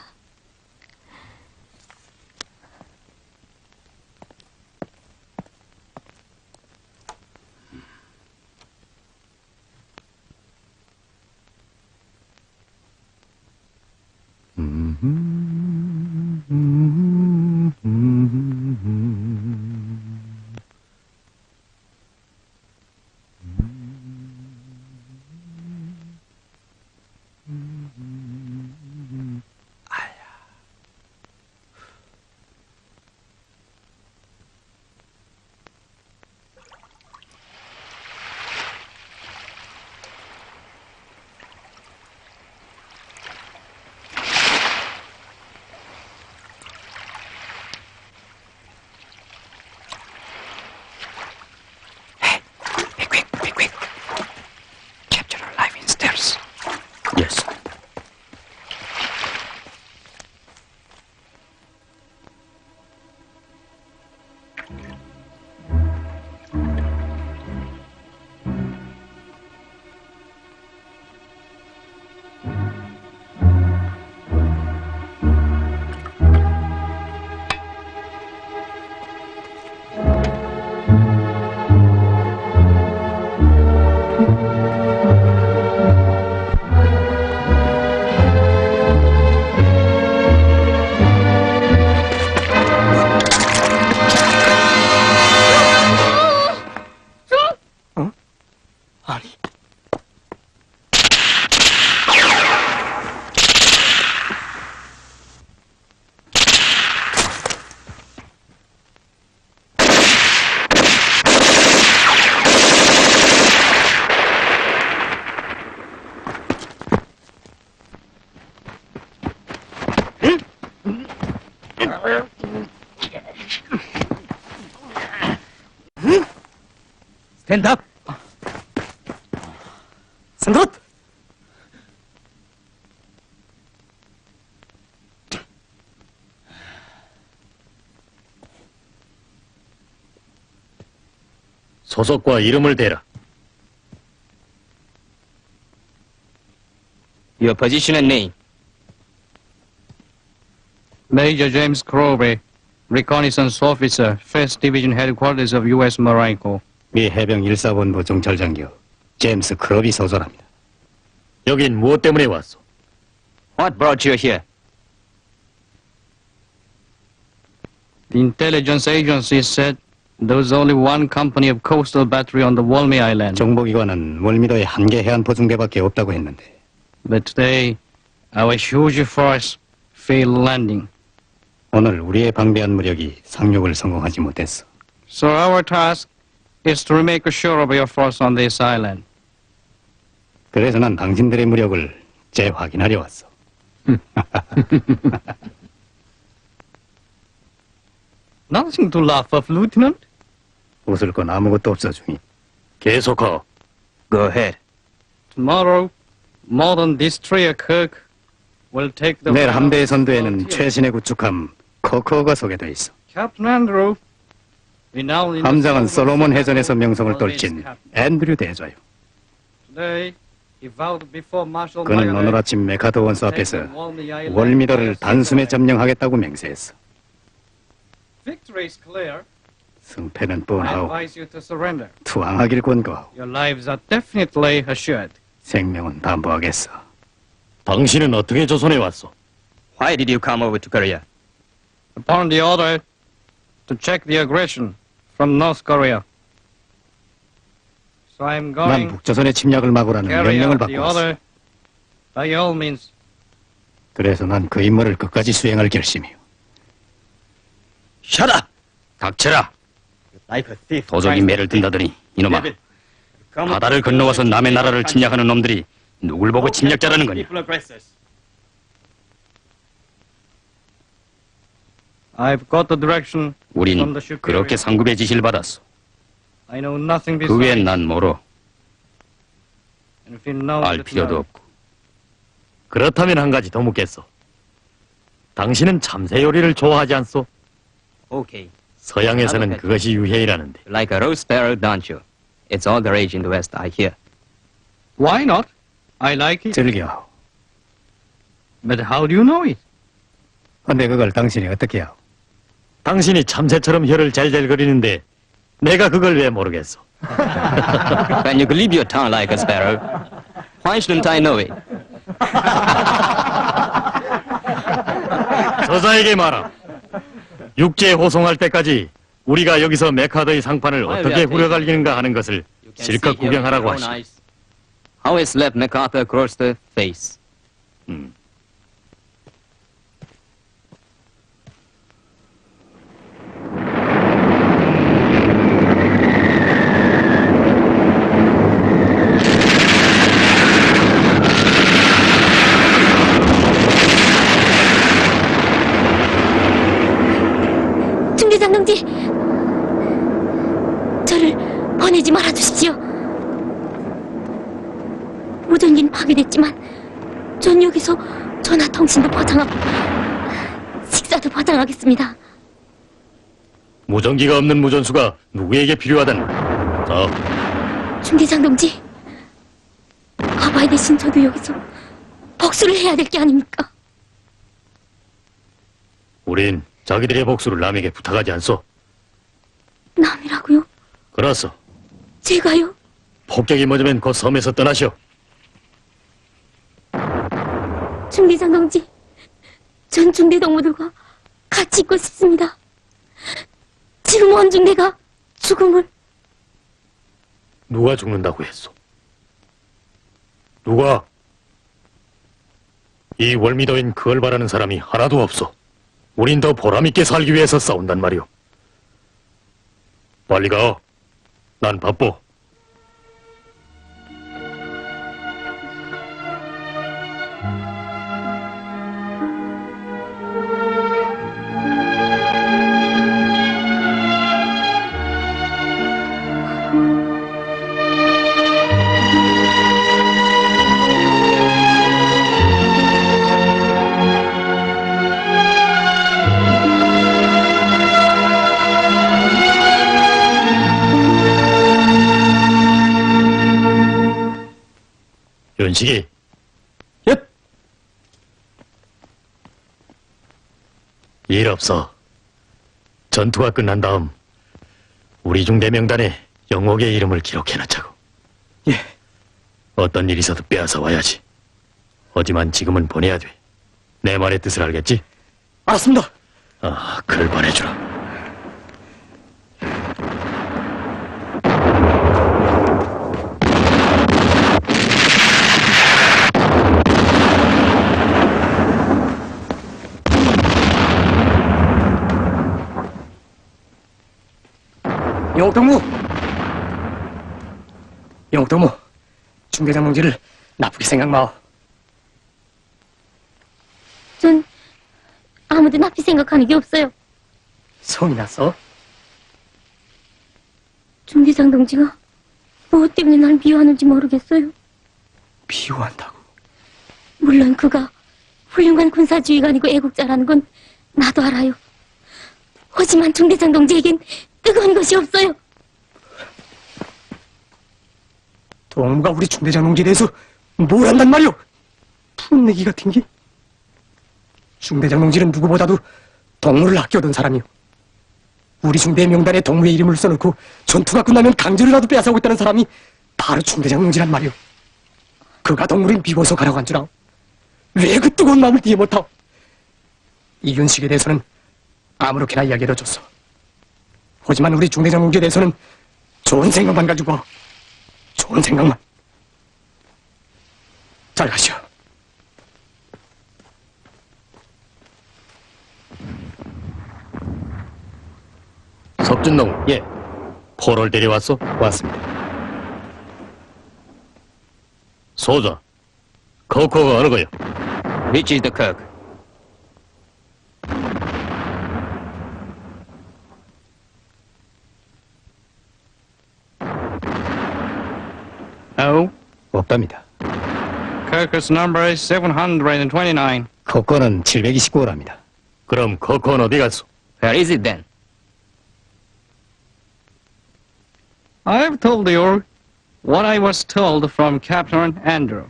yes. 스탠드업! 스탠드업! 소속과 이름을 대라. Your position and name. Major James Crowley, reconnaissance officer, 1st Division Headquarters of U.S. Marine Corps. 미 해병 1사본부 정찰장교 제임스 크롭이 소설합니다. 여긴 무엇 때문에 왔소? What brought you here? The intelligence agency said there was only one company of coastal battery on the Walmy Island. 정보기관은 월미도에 한 개 해안포중대밖에 없다고 했는데 But today, our huge force failed landing. 오늘 우리의 방대한 무력이 상륙을 성공하지 못했어. So our task is to remake sure of your force on this island. 그래서 난 당신들의 무력을 재확인하려 왔어. Nothing to laugh of, Lieutenant. 웃을 건 아무것도 없어 중이. 계속하. Go ahead. Tomorrow, modern destroyer Kirk will take the... 내일 함대의 선두에는 최신의 구축함 코커가 소개돼 있어. Captain Andrew, renowned in the 함장은 Civil War 솔로몬 해전에서 for 명성을 his 떨친 captain. 앤드류 대저요. Today, he vowed before Marshal 그는 오늘 Mayweather 아침 메카도 원수 to take 앞에서 the Walmy Island 월미도를 by 단숨에 surprise. 점령하겠다고 맹세했어. Victory is clear. 승패는 I 뻔하오. advise you to surrender. 투항하길 권고하오. Your lives are definitely assured. 생명은 담보하겠어. 당신은 어떻게 조선에 왔소? Why did you come over to Korea? Upon the order to check the aggression from North Korea. So I am 난 going to 북조선의 침략을 막으라는 carry 명령을 out 받고 the 왔어. order by all means. 그래서 난 그 임무를 끝까지 수행할 결심이오. 셔라! 닥쳐라! 도적이 매를 든다더니 이놈아 바다를 건너와서 남의 나라를 침략하는 놈들이 누굴 보고 침략자라는 거냐? I've got the direction from 우린 the superior. 그렇게 상급의 지시를 받았어. I know nothing 그 외엔 besides. 난 모르. And if you know 알 that 필요도 now, 없고. 그렇다면 한 가지 더 묻겠소. 당신은 참새 요리를 좋아하지 않소? Okay. 서양에서는 그것이 유해이라는데. Like a roast sparrow, don't you? It's all the rage in the West, I hear. why not? I like it. 즐겨. But how do you know it? 근데 그걸 당신이 어떻게 하오? 당신이 참새처럼 혀를 젤젤거리는데 내가 그걸 왜 모르겠소? When you leave your tongue like a sparrow, why shouldn't I know it? 저자에게 말아. 육지에 호송할 때까지 우리가 여기서 메카더의 상판을 어떻게 후려갈기는가 하는 것을 You can 실컷 see here with your 구경하라고 own 하시오. eyes how he slapped MacArthur across the face. 중대장 동지, 저를 보내지 말아 주십시오. 무전기는 파괴됐지만 전 여기서 전화 통신도 보장하고 식사도 보장하겠습니다. 무전기가 없는 무전수가 누구에게 필요하다는 거야? 자, 중대장 동지, 아바이 대신 저도 여기서 복수를 해야 될 게 아닙니까? 우린 자기들의 복수를 남에게 부탁하지 않소. 남이라고요? 그렇소. 제가요? 폭격이 멎으면 곧 섬에서 떠나시오. 중대장 동지, 전 중대 동무들과 같이 있고 싶습니다. 지금 원중대가 죽음을... 누가 죽는다고 했소? 누가? 이 월미도엔 그걸 바라는 사람이 하나도 없어. 우린 더 보람있게 살기 위해서 싸운단 말이오. 빨리 가. 난 바빠. 연식이. 얏! 일 없어. 전투가 끝난 다음 우리 중대 명단에 영옥의 이름을 기록해놓자고. 예. 어떤 일 있어도 빼앗아 와야지. 하지만 지금은 보내야 돼. 내 말의 뜻을 알겠지? 알았습니다. 글 보내주라. 영옥동무, 중대장 동지를 나쁘게 생각 마오. 전 아무도 나쁘게 생각하는 게 없어요. 성이 났어? 중대장 동지가 무엇 때문에 날 미워하는지 모르겠어요. 미워한다고? 물론 그가 훌륭한 군사지휘관이고 애국자라는 건 나도 알아요. 하지만 중대장 동지에겐 뜨거운 것이 없어요. 동무가 우리 중대장 동지에 대해서 뭘 한단 말이오? 풋내기 같은 게? 중대장 동지는 누구보다도 동무를 아껴둔 사람이오. 우리 중대 명단에 동무의 이름을 써놓고 전투가 끝나면 강제로라도 빼앗아오고 있다는 사람이 바로 중대장 동지란 말이오. 그가 동무를 미워서 가라고 한 줄 아오. 왜 그 뜨거운 마음을 이해 못하오? 이윤식에 대해서는 아무렇게나 이야기를 해줬어. 하지만 우리 중대장 동지에 대해서는 좋은 생각만 가지고 와. 좋은 생각만. 잘 가시오. 석준동. 예. 포를 데려왔어? 왔습니다. 소자. 코코가 어느 거야? Which is the cook? No. 없답니다. Kirkus number is 729. 코코는 729호랍니다. 그럼 코코는 어디 갔어? Where is it then? I've told you what I was told from Captain Andrew.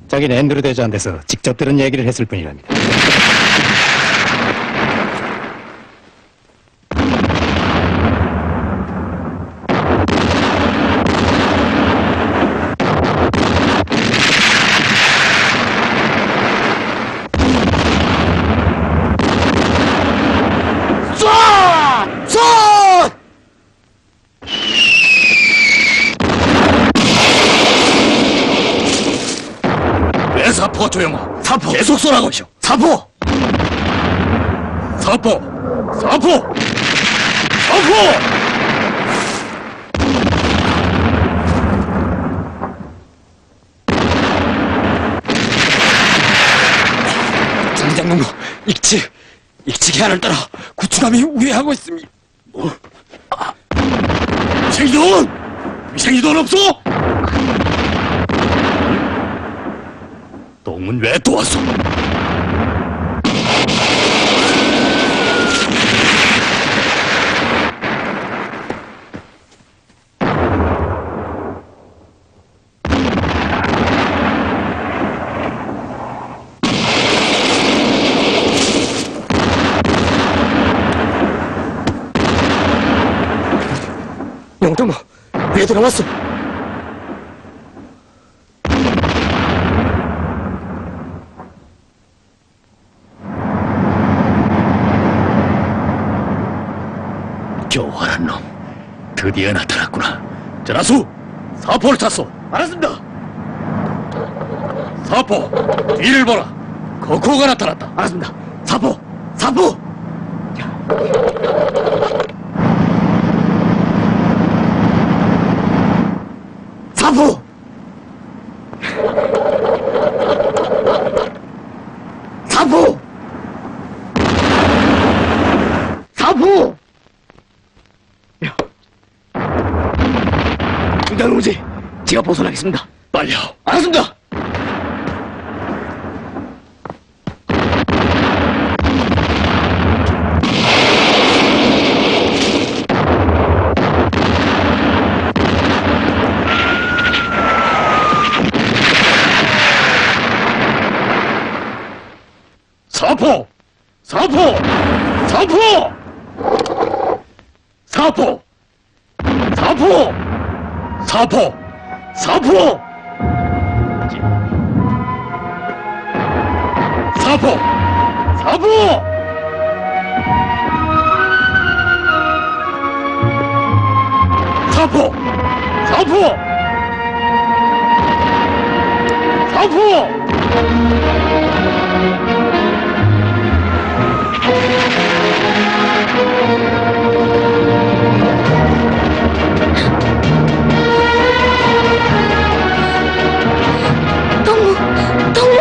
자기는 앤드루 대장한테서 직접 들은 얘기를 했을 뿐이랍니다. 왜 사포 조용아? 사포 계속 쏘라고 쇼. 사포. 사포. 사포. 사포. 중대장 동무, 익치기한을 따라 구추감이 우회하고 있습니다. 위생이돈! 위생이돈 없어? 동문 왜 또 왔어? 영동무, 왜 돌아왔어? 교활한 놈, 드디어 나타났구나. 전하수, 사포를 찼소. 알았습니다. 사포, 뒤를 보라. 코코가 나타났다. 알았습니다. 사포! 사포! 사포! 사포! 사포! 중대장 동지, 제가 벗어나겠습니다. 빨리요. 알았습니다. 사포! 사포! 사포! 사포! 사포! 사포! 사포! 사포! 사포! 사포! 사포! 사포! 동무, 동무!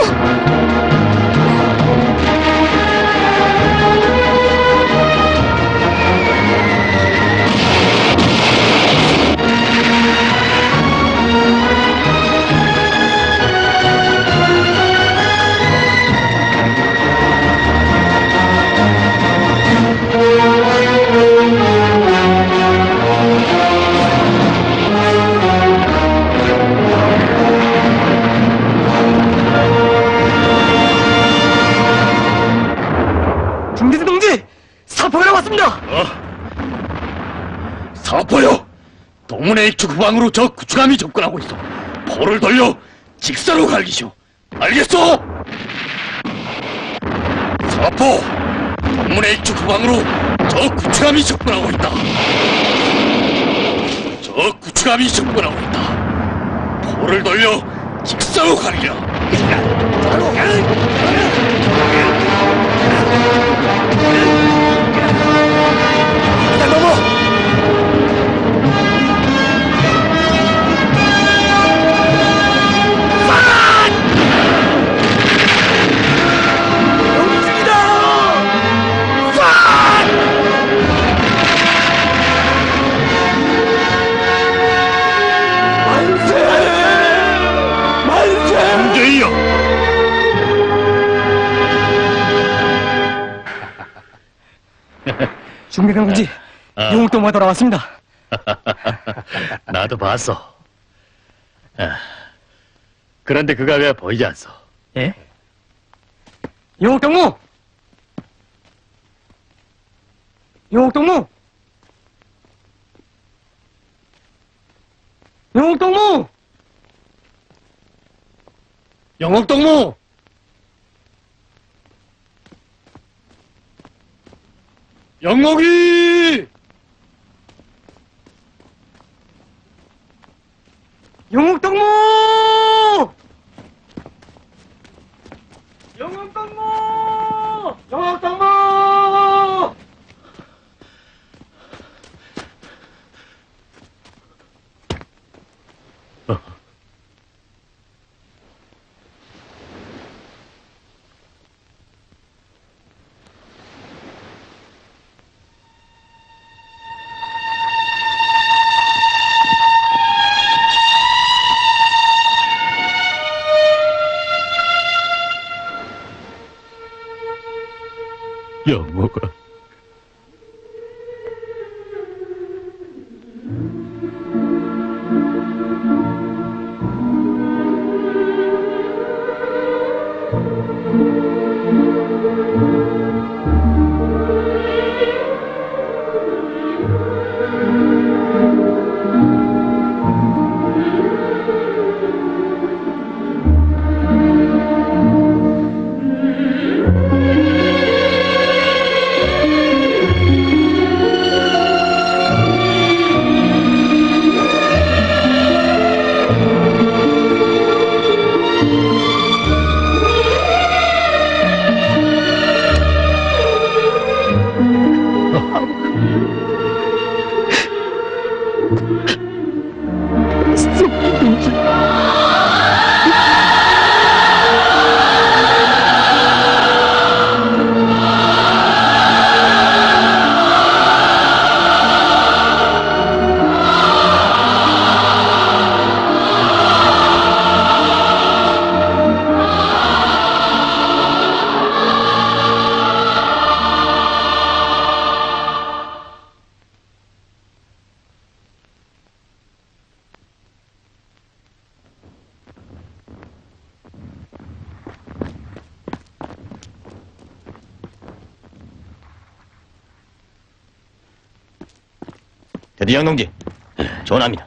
중대장 동지! 사포가 왔습니다! 사포요! 동문의 입구 후방으로 저 구추감이 접근하고 있어. 포를 돌려 직사로 갈기시오. 알겠소? 사포! 동문의 입구 후방으로 저 구추감이 접근하고 있다. 저 구추감이 접근하고 있다. 포를 돌려 직사로 갈기라. 문제야. 중대장 동지, 용옥동무가 돌아왔습니다. 나도 봤어. 그런데 그가 왜 보이지 않소? 예? 용옥동무! 용옥동무! 용옥동무! 영옥동무! 영옥이! 용옥동무! 용옥동무! 용옥동무! 영옥아. 대대장 동지, 전화입니다.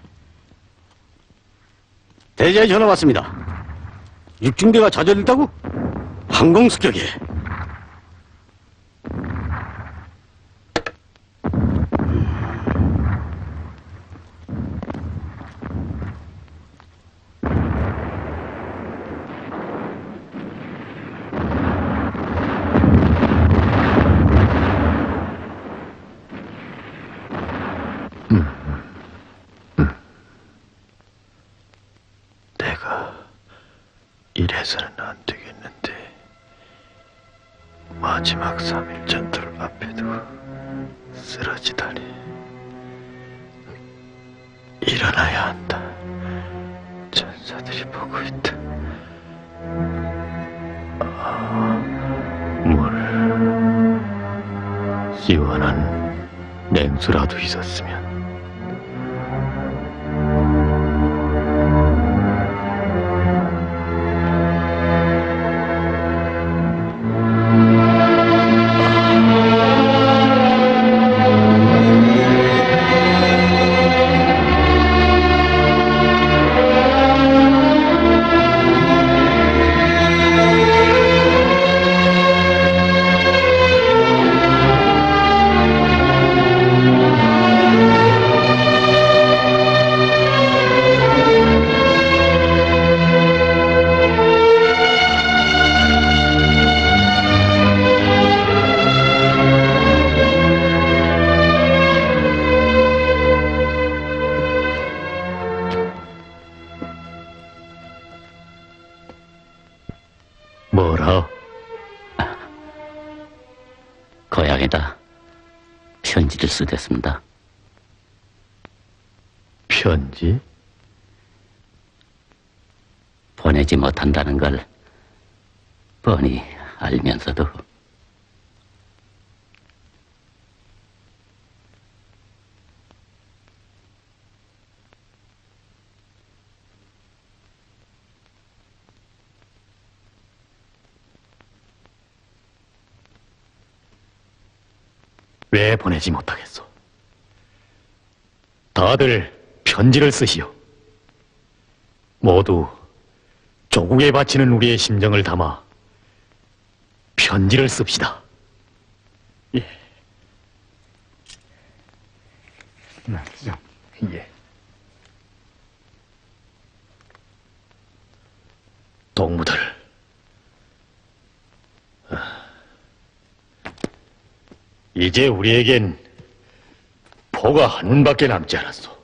대제에 전화 왔습니다. 육중대가 좌절했다고? 항공 습격에. 내가 이래서는 안 되겠는데 마지막 3일 전투를 앞에 두고 쓰러지다니. 일어나야 한다. 전사들이 보고 있다. 물 시원한 냉수라도 있었으면. 뭐라? 고향에다 편지를 쓰댔습니다. 편지? 보내지 못한다는 걸 뻔히 알면서도 왜 보내지 못하겠소? 다들 편지를 쓰시오. 모두 조국에 바치는 우리의 심정을 담아 편지를 씁시다. 예. 예. 동무들, 이제 우리에겐 포가 한 운밖에 남지 않았소.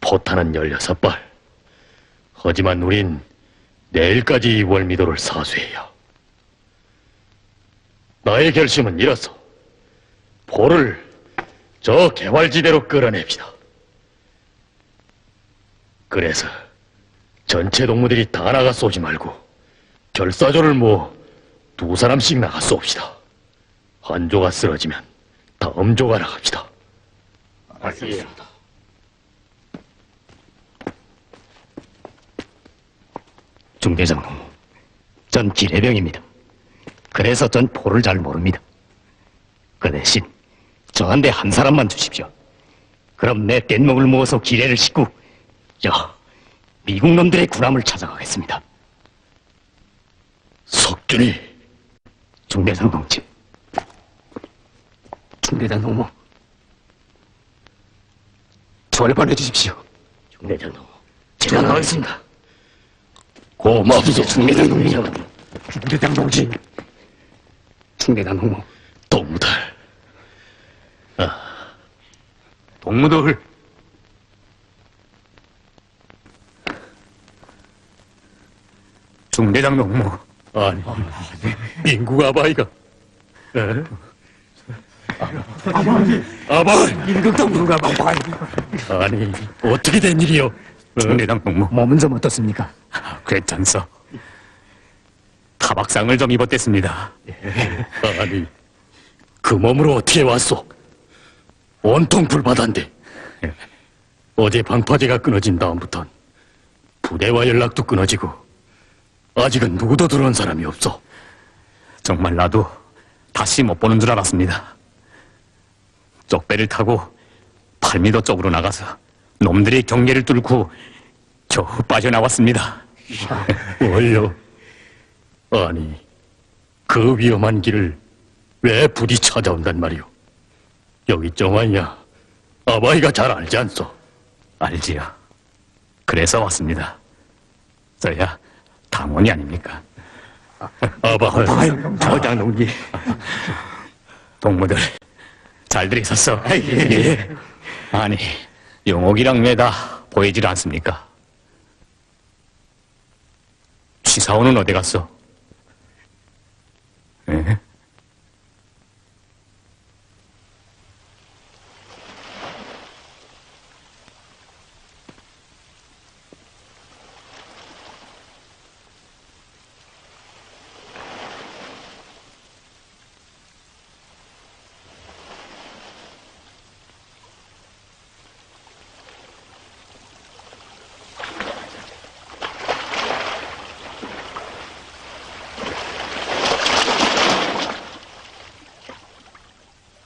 포탄은 16발. 하지만 우린 내일까지 월미도를 사수해야. 나의 결심은 이렇소. 포를 저 개활지대로 끌어냅시다. 그래서 전체 동무들이 다 나가 쏘지 말고 결사조를 모아 2사람씩 나가 쏩시다. 한 조가 쓰러지면 다음 조가 나갑시다. 알겠습니다. 중대장 동무, 전 기뢰병입니다. 그래서 전 포를 잘 모릅니다. 그 대신 저한테 한 사람만 주십시오. 그럼 내 뗏목을 모아서 기뢰를 싣고 미국 놈들의 군함을 찾아가겠습니다. 석준이, 중대장 동지. 중대장 동무, 저를 보내주십시오. 중대장 동무, 제가 나가겠습니다. 고맙소. 중대장 동지. 중대장 동지, 중대장 동무. 동무들, 동무들, 중대장 동무. 아니, 민국 아바이가, 아바이, 민국 동무가 아바이. 아니, 어떻게 된 일이요? 중대장 동무. 몸은 좀 어떻습니까? 괜찮소. 타박상을 좀 입었댔습니다. 아니, 그 몸으로 어떻게 왔소? 온통 불바다인데. 어제 방파제가 끊어진 다음부턴 부대와 연락도 끊어지고 아직은 누구도 들어온 사람이 없어. 정말 나도 다시 못 보는 줄 알았습니다. 쪽배를 타고 팔미도 쪽으로 나가서 놈들이 경계를 뚫고 겨우 빠져나왔습니다. 뭘요? 아니, 그 위험한 길을 왜 부디 찾아온단 말이오? 여기 정아이야, 아바이가 잘 알지 않소? 알지요. 그래서 왔습니다. 저야 당원이 아닙니까? 아바이, 저장농기 동무들 잘들 있었어. 예. 아니, 용옥이랑 매다 보이질 않습니까? 취사원은 어디 갔어? 예?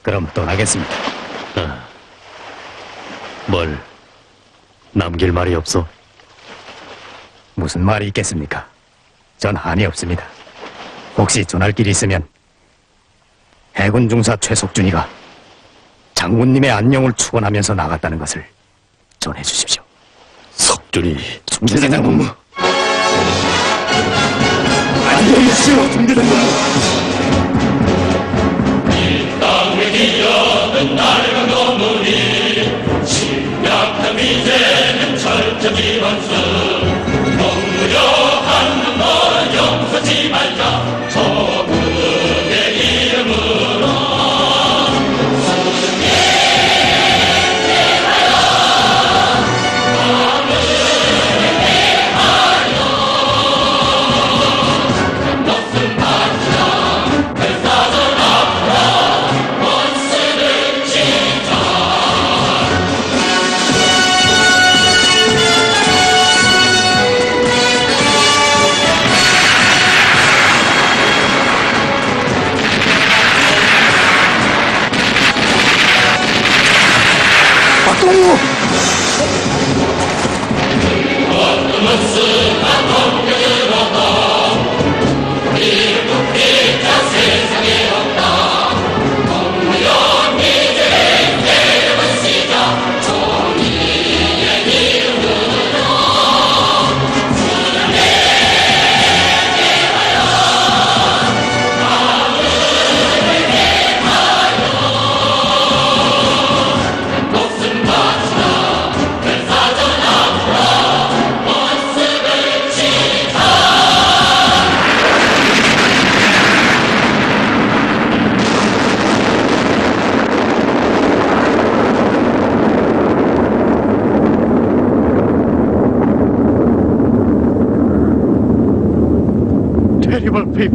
그럼 떠나겠습니다. 뭘 남길 말이 없어? 무슨 말이 있겠습니까? 전 한이 없습니다. 혹시 전할 길이 있으면 해군 중사 최석준이가 장군님의 안녕을 축원하면서 나갔다는 것을 전해 주십시오. 석준이 중대장 동무. 안녕히 계십시오, 중대장 동무.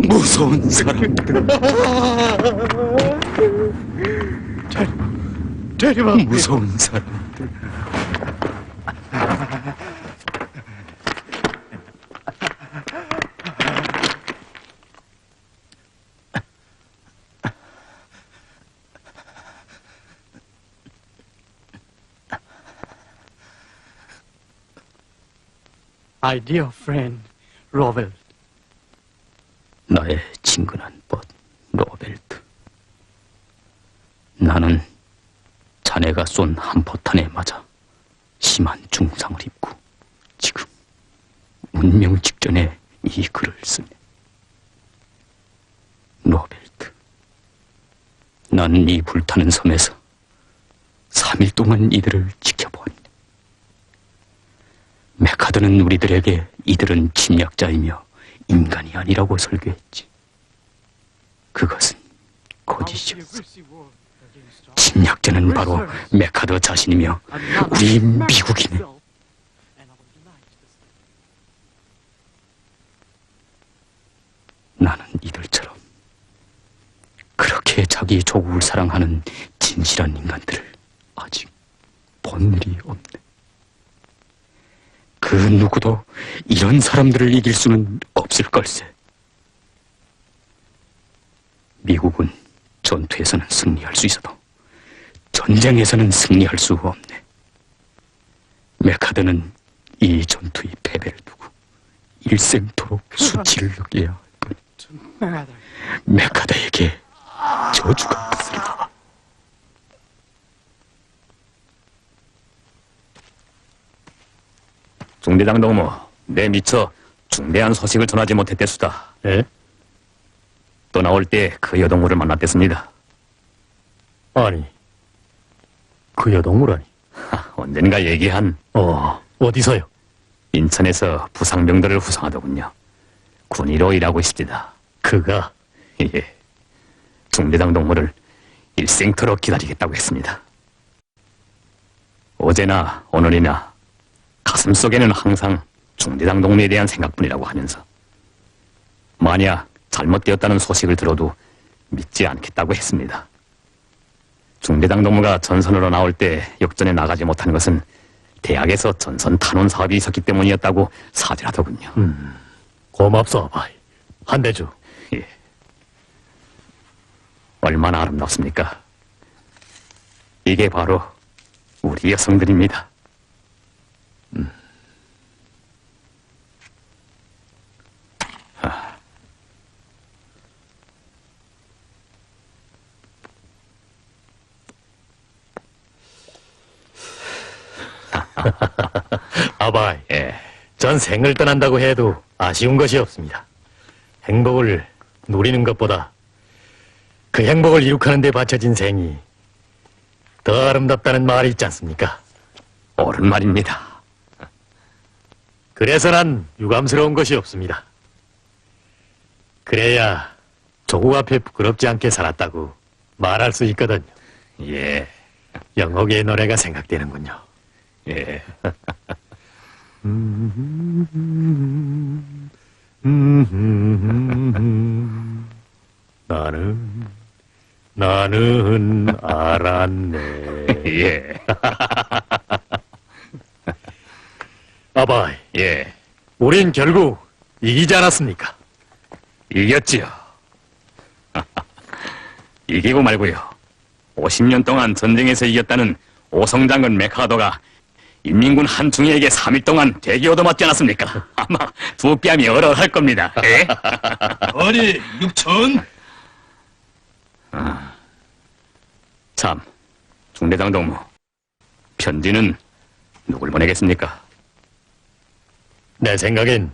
무서운 사람들. 무서운 사람들. My dear friend, Rovel. 나의 친근한 벗 로벨트. 나는 자네가 쏜 한포탄에 맞아 심한 중상을 입고 지금 운명 직전에 이 글을 쓰네. 로벨트, 나는 이 불타는 섬에서 3일 동안 이들을 지켜보았네. 메카드는 우리들에게 이들은 침략자이며 인간이 아니라고 설교했지. 그것은 거짓이었어. 침략자는 바로 메카드 자신이며 우리 미국이네. 나는 이들처럼 그렇게 자기 조국을 사랑하는 진실한 인간들을 아직 본 일이 없네. 그 누구도 이런 사람들을 이길 수는 없을 걸세. 미국은 전투에서는 승리할 수 있어도 전쟁에서는 승리할 수가 없네. 메카드는 이 전투의 패배를 두고 일생토록 수치를 느껴야 할 뿐. 메카드에게 저주가 있으리라. 중대장 동무, 내 미처 중대한 소식을 전하지 못했댔수다. 예? 떠나올 때 그 여동무를 만났댔습니다. 아니, 그 여동무라니. 언젠가 얘기한 어디서요? 인천에서 부상병들을 후송하더군요. 군의로 일하고 있습니다. 그가? 예. 중대장 동무를 일생토록 기다리겠다고 했습니다. 어제나 오늘이나 가슴속에는 항상 중대장 동무에 대한 생각뿐이라고 하면서 만약 잘못되었다는 소식을 들어도 믿지 않겠다고 했습니다. 중대장 동무가 전선으로 나올 때 역전에 나가지 못한 것은 대학에서 전선 탄원 사업이 있었기 때문이었다고 사죄하더군요. 고맙소, 아바이. 한 대 줘. 예. 얼마나 아름답습니까? 이게 바로 우리 여성들입니다. 아바이, 예. 전 생을 떠난다고 해도 아쉬운 것이 없습니다. 행복을 누리는 것보다 그 행복을 이룩하는 데 바쳐진 생이 더 아름답다는 말이 있지 않습니까? 옳은 말입니다. 그래서 난 유감스러운 것이 없습니다. 그래야 조국 앞에 부끄럽지 않게 살았다고 말할 수 있거든요. 예. 영옥의 노래가 생각되는군요. 예. 나는 알았네. 예. 아바이, 예. 우린 결국 이기지 않았습니까? 이겼지요. 이기고 말고요. 50년 동안 전쟁에서 이겼다는 오성장군 메카도가 인민군 한중이에게 3일 동안 대기 얻어맞지 않았습니까? 아마 두 뺨이 얼얼할 겁니다. 예? 아니, 육천? 참, 중대장 동무. 편지는 누굴 보내겠습니까? 내 생각엔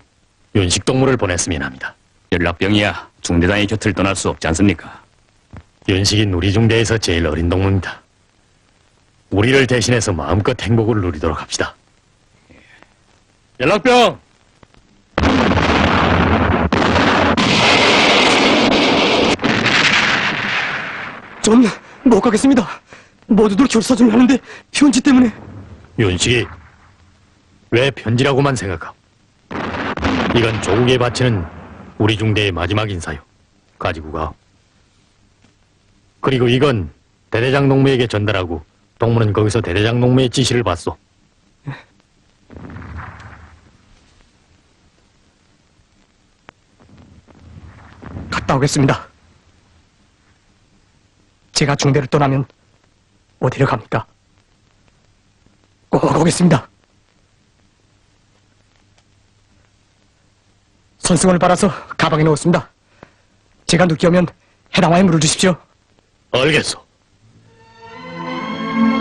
윤식동무를 보냈으면 합니다. 연락병이야 중대장의 곁을 떠날 수 없지 않습니까? 윤식인 우리 중대에서 제일 어린 동무입니다. 우리를 대신해서 마음껏 행복을 누리도록 합시다. 연락병! 전 못 가겠습니다. 모두들 결사를 하는데 편지 때문에. 윤식이 왜 편지라고만 생각하오? 이건 조국에 바치는 우리 중대의 마지막 인사요. 가지고 가. 그리고 이건 대대장 동무에게 전달하고 동무는 거기서 대대장 동무의 지시를 받소. 갔다 오겠습니다. 제가 중대를 떠나면 어디로 갑니까? 꼭 오겠습니다. 선승을 빨아서 가방에 넣었습니다. 제가 늦게 오면 해당화에 물을 주십시오. 알겠소.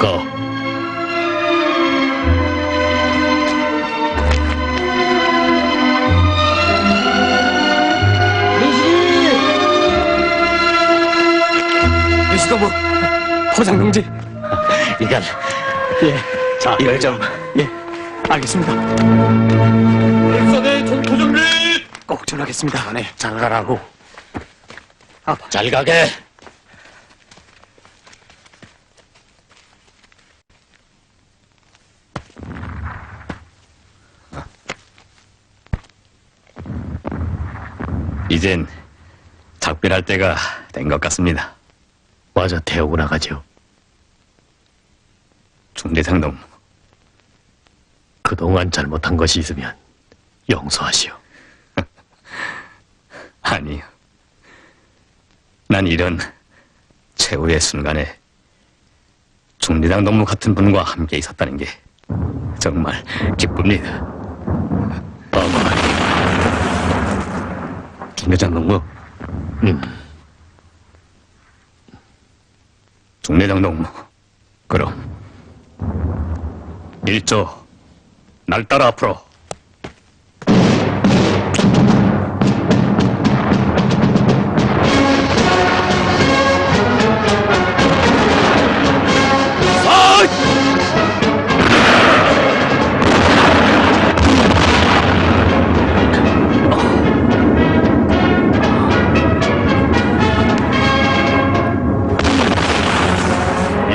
가. 윤식동무, 포장동지. 이건 예, 자 이걸 좀 예, 알겠습니다. 일선의 전투 준비! 꼭 전하겠습니다. 네, 잘 가라고. 잘 가게. 이젠 작별할 때가 된 것 같습니다. 마저 태우고 나가죠. 중대장 동무. 그동안 잘못한 것이 있으면 용서하시오. 아니요. 난 이런 최후의 순간에 중대장 동무 같은 분과 함께 있었다는 게 정말 기쁩니다. 중대장 동무. 중대장 동무. 그럼 1조 날 따라 앞으로.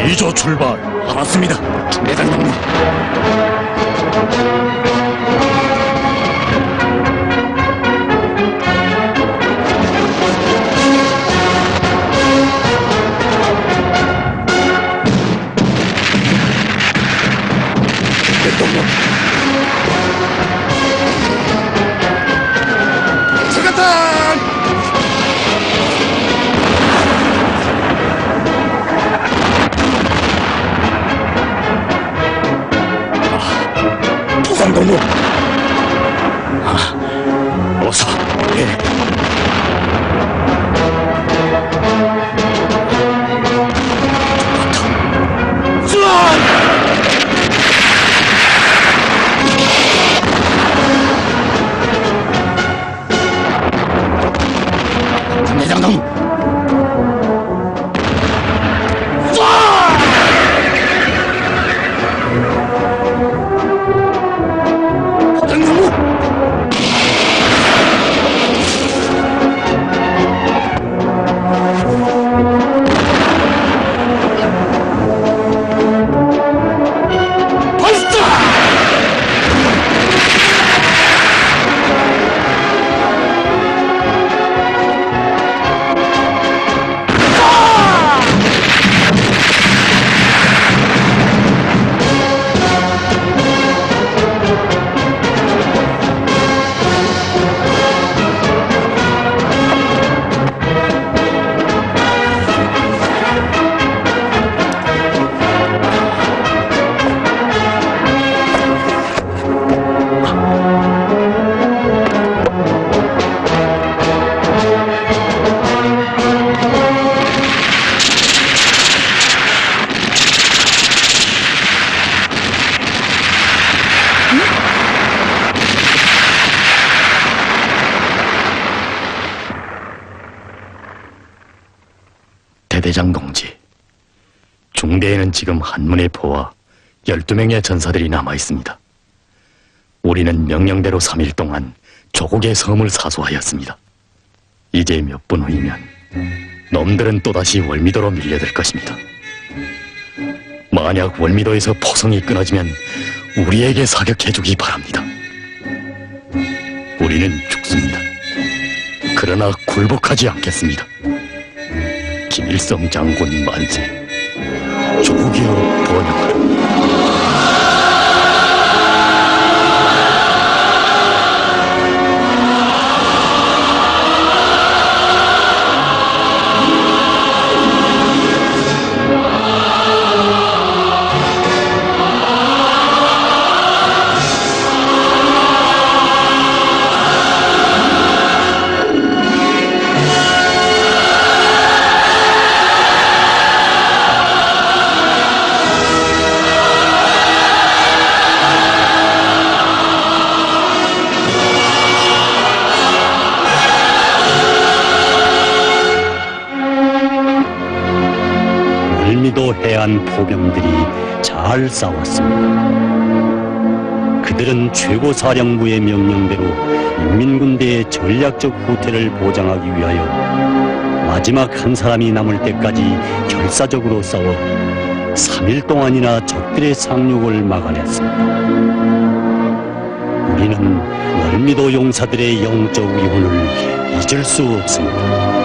이조 출발. 알았습니다. 중대장 동무. 동무. 어서. 예. 중대장 동무. 대대장 동지, 중대에는 지금 한문의 포와 12명의 전사들이 남아있습니다. 우리는 명령대로 3일 동안 조국의 섬을 사수하였습니다. 이제 몇 분 후이면 놈들은 또다시 월미도로 밀려들 것입니다. 만약 월미도에서 포성이 끊어지면 우리에게 사격해주기 바랍니다. 우리는 죽습니다. 그러나 굴복하지 않겠습니다. 김일성 장군 만세. 조국이여 번영하라. 월미도 해안 포병들이 잘 싸웠습니다. 그들은 최고사령부의 명령대로 인민군대의 전략적 후퇴를 보장하기 위하여 마지막 한 사람이 남을 때까지 결사적으로 싸워 3일 동안이나 적들의 상륙을 막아냈습니다. 우리는 월미도 용사들의 영적 위훈을 잊을 수 없습니다.